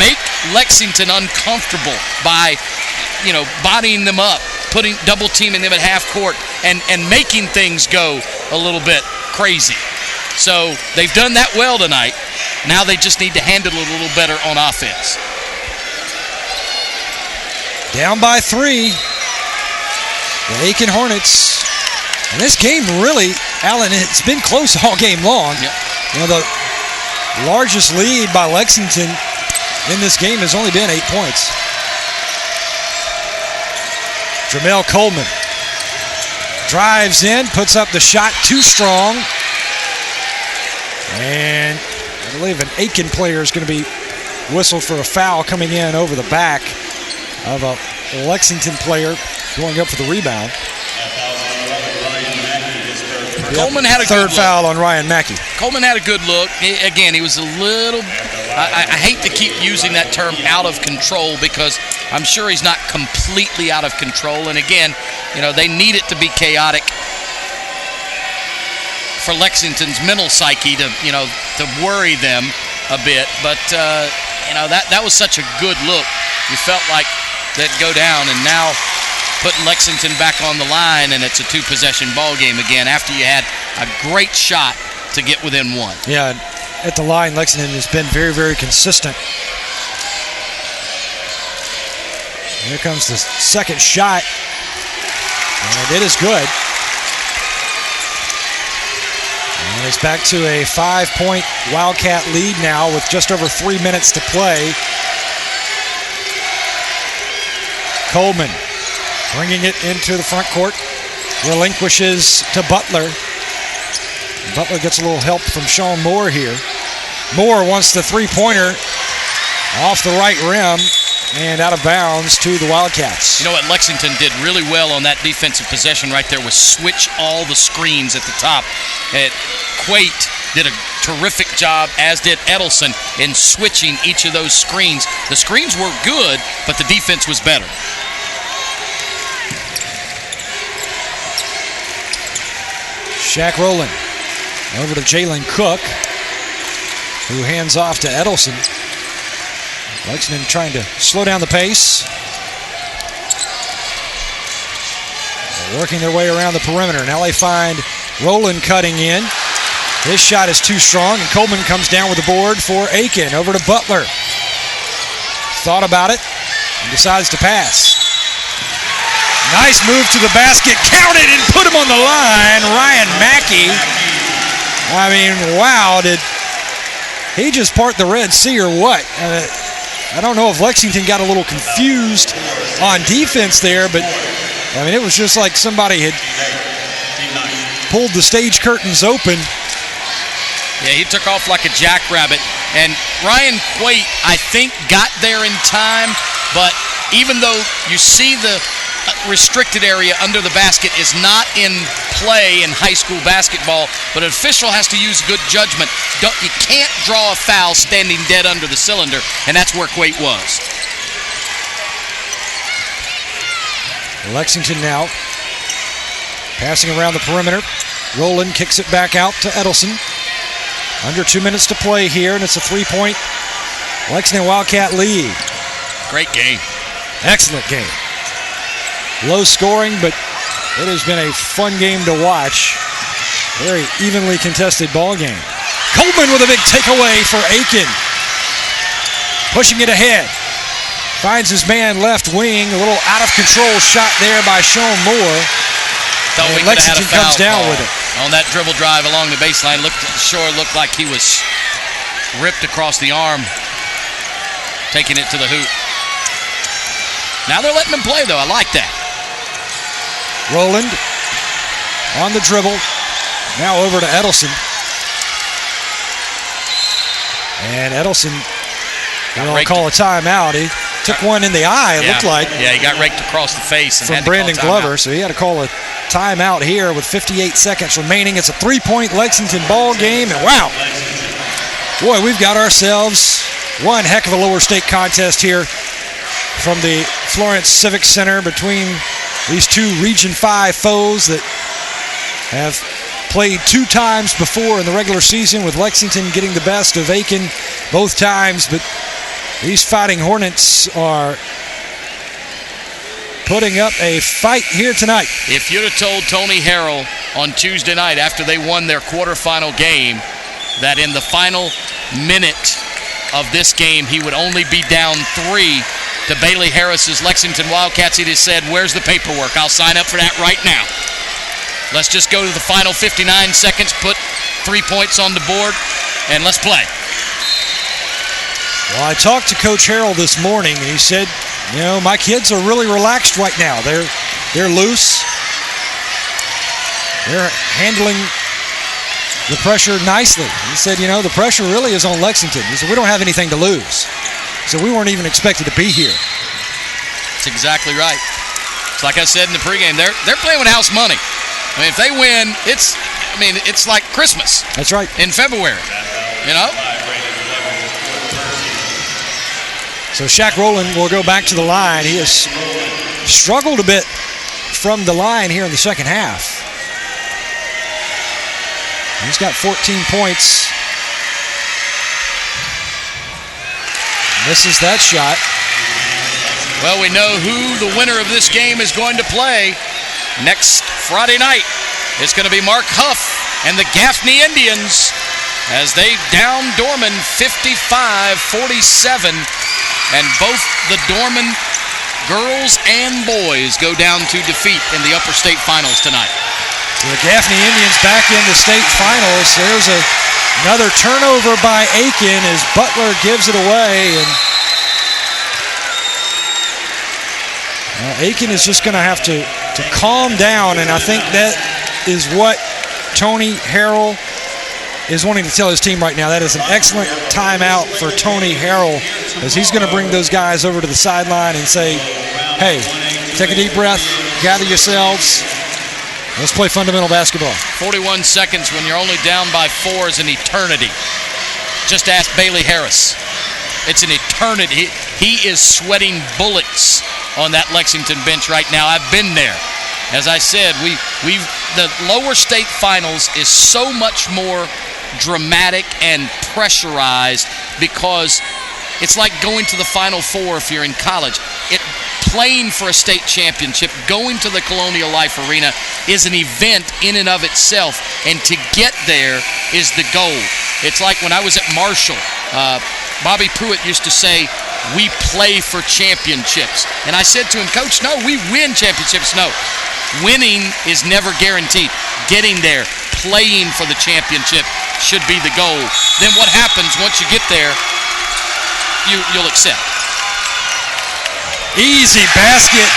Speaker 2: Make Lexington uncomfortable by, bodying them up, double teaming them at half court and making things go a little bit crazy. So they've done that well tonight. Now they just need to handle it a little better on offense.
Speaker 1: Down by 3, the Aiken Hornets. And this game really, Alan, it's been close all game long.
Speaker 2: Yep.
Speaker 1: The largest lead by Lexington in this game has only been 8 points. Jamel Coleman drives in, puts up the shot too strong. And I believe an Aiken player is going to be whistled for a foul coming in over the back of a Lexington player going up for the rebound.
Speaker 2: Coleman had a
Speaker 1: third
Speaker 2: good
Speaker 1: foul on Ryan Mackey.
Speaker 2: Coleman had a good look. Again, he was a little, I hate to keep using that term, out of control, because I'm sure he's not completely out of control. And again, they need it to be chaotic for Lexington's mental psyche to worry them a bit. But that was such a good look. You felt like they'd go down, and now putting Lexington back on the line, and it's a 2-possession ball game again after you had a great shot to get within 1.
Speaker 1: Yeah, at the line, Lexington has been very, very consistent. Here comes the second shot, and it is good. And it's back to a 5-point Wildcat lead now with just over 3 minutes to play. Coleman bringing it into the front court, relinquishes to Butler. Butler gets a little help from Sean Moore here. Moore wants the three-pointer off the right rim and out of bounds to the Wildcats.
Speaker 2: You know what Lexington did really well on that defensive possession right there was switch all the screens at the top. Quate did a terrific job, as did Edelson, in switching each of those screens. The screens were good, but the defense was better.
Speaker 1: Shaq Rowland over to Jalen Cook, who hands off to Edelson. Lexington trying to slow down the pace. They're working their way around the perimeter. Now they find Rowland cutting in. His shot is too strong, and Coleman comes down with the board for Aiken. Over to Butler. Thought about it and decides to pass. Nice move to the basket. Counted and put him on the line. Ryan Mackey. I mean, wow. Did he just part the Red Sea or what? I don't know if Lexington got a little confused on defense there, but I mean, it was just like somebody had pulled the stage curtains open.
Speaker 2: Yeah, he took off like a jackrabbit. And Ryan Quate, I think, got there in time, but even though you see the restricted area under the basket is not in play in high school basketball, but an official has to use good judgment. You can't draw a foul standing dead under the cylinder, and that's where Quate was.
Speaker 1: Lexington now passing around the perimeter. Rowland kicks it back out to Edelson. Under 2 minutes to play here, and it's a 3-point Lexington Wildcat lead.
Speaker 2: Great game.
Speaker 1: Excellent game. Low scoring, but it has been a fun game to watch. Very evenly contested ball game. Coleman with a big takeaway for Aiken. Pushing it ahead. Finds his man left wing. A little out of control shot there by Sean Moore. And Lexington comes down with it.
Speaker 2: On that dribble drive along the baseline, looked like he was ripped across the arm, taking it to the hoop. Now they're letting him play, though. I like that.
Speaker 1: Rowland on the dribble. Now over to Edelson. And Edelson will call a timeout. He took one in the eye, it looked like.
Speaker 2: Yeah, he got raked across the face. And
Speaker 1: from Brandon Glover, so he had to call a timeout here with 58 seconds remaining. It's a 3-point Lexington ball game, and wow. Boy, we've got ourselves one heck of a lower state contest here from the Florence Civic Center between these two Region 5 foes that have played 2 times before in the regular season, with Lexington getting the best of Aiken both times. But these Fighting Hornets are putting up a fight here tonight.
Speaker 2: If you'd have told Tony Harrell on Tuesday night after they won their quarterfinal game that in the final minute of this game he would only be down 3 to Bailey Harris's Lexington Wildcats, he'd have said, "Where's the paperwork? I'll sign up for that right now. Let's just go to the final 59 seconds, put 3 points on the board, and let's play."
Speaker 1: Well, I talked to Coach Harrell this morning, and he said, you know, my kids are really relaxed right now. They're loose. They're handling the pressure nicely. He said, you know, the pressure really is on Lexington. He said, we don't have anything to lose. So we weren't even expected to be here.
Speaker 2: That's exactly right. It's like I said in the pregame, they're playing with house money. I mean, if they win, it's like Christmas.
Speaker 1: That's right.
Speaker 2: In February, you know?
Speaker 1: So Shaq Rowland will go back to the line. He has struggled a bit from the line here in the second half. He's got 14 points. Misses that shot.
Speaker 2: Well, we know who the winner of this game is going to play next Friday night. It's going to be Mark Huff and the Gaffney Indians as they down Dorman 55-47. And both the Dorman girls and boys go down to defeat in the Upper State Finals tonight.
Speaker 1: So the Gaffney Indians back in the state finals. There's another turnover by Aiken as Butler gives it away. And Aiken is just going to have to calm down, and I think that is what Tony Harrell is wanting to tell his team right now. That is an excellent timeout for Tony Harrell, as he's going to bring those guys over to the sideline and say, hey, take a deep breath, gather yourselves, let's play fundamental basketball.
Speaker 2: 41 seconds when you're only down by 4 is an eternity. Just ask Bailey Harris. It's an eternity. He is sweating bullets on that Lexington bench right now. I've been there. As I said, the lower state finals is so much more dramatic and pressurized because it's like going to the Final Four if you're in college. Playing for a state championship, going to the Colonial Life Arena is an event in and of itself, and to get there is the goal. It's like when I was at Marshall, Bobby Pruitt used to say, we play for championships. And I said to him, Coach, no, we win championships. No, winning is never guaranteed. Getting there, playing for the championship should be the goal. Then what happens once you get there, you'll accept.
Speaker 1: Easy basket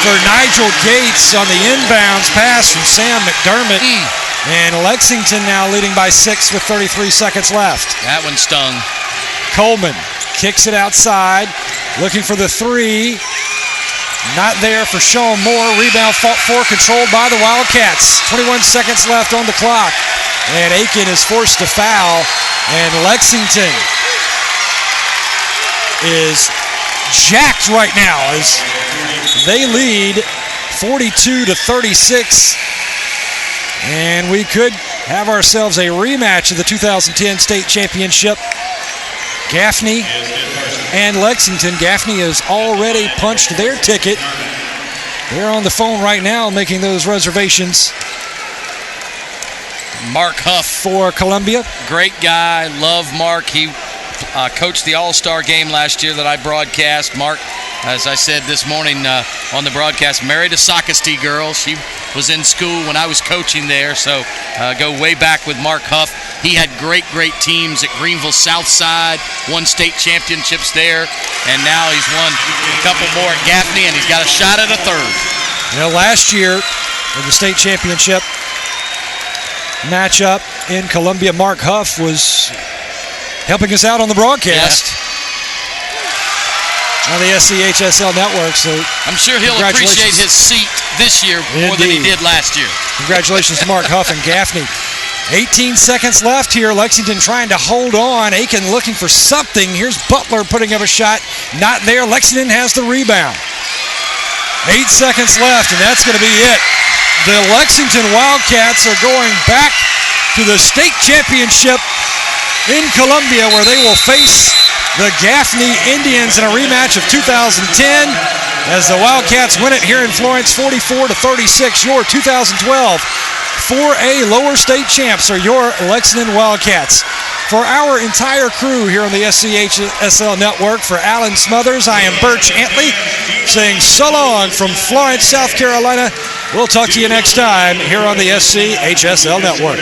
Speaker 1: for Nigel Gates on the inbounds pass from Sam McDermott. And Lexington now leading by 6 with 33 seconds left.
Speaker 2: That one stung.
Speaker 1: Coleman kicks it outside, looking for the 3. Not there for Sean Moore. Rebound fought for, controlled by the Wildcats. 21 seconds left on the clock. And Aiken is forced to foul. And Lexington is jacked right now as they lead 42-36. And we could have ourselves a rematch of the 2010 state championship. Gaffney and Lexington. Gaffney has already punched their ticket. They're on the phone right now making those reservations.
Speaker 2: Mark Huff.
Speaker 1: For Columbia.
Speaker 2: Great guy. Love Mark. He coached the All-Star game last year that I broadcast. Mark, as I said this morning on the broadcast, married a Sockasty girl. She was in school when I was coaching there, so go way back with Mark Huff. He had great teams at Greenville Southside, won state championships there, and now he's won a couple more at Gaffney, and he's got a shot at a third.
Speaker 1: You know, last year in the state championship matchup in Columbia, Mark Huff was helping us out on the broadcast on the SCHSL network. So
Speaker 2: I'm sure he'll appreciate his seat this year more than he did last year.
Speaker 1: Congratulations to Mark Huff and Gaffney. 18 seconds left here. Lexington trying to hold on. Aiken looking for something. Here's Butler putting up a shot. Not there. Lexington has the rebound. 8 seconds left, and that's going to be it. The Lexington Wildcats are going back to the state championship in Columbia, where they will face the Gaffney Indians in a rematch of 2010 as the Wildcats win it here in Florence 44-36. Your 2012 4A lower state champs are your Lexington Wildcats. For our entire crew here on the SCHSL network, for Alan Smothers, I am Birch Antley saying so long from Florence, South Carolina. We'll talk to you next time here on the SCHSL network.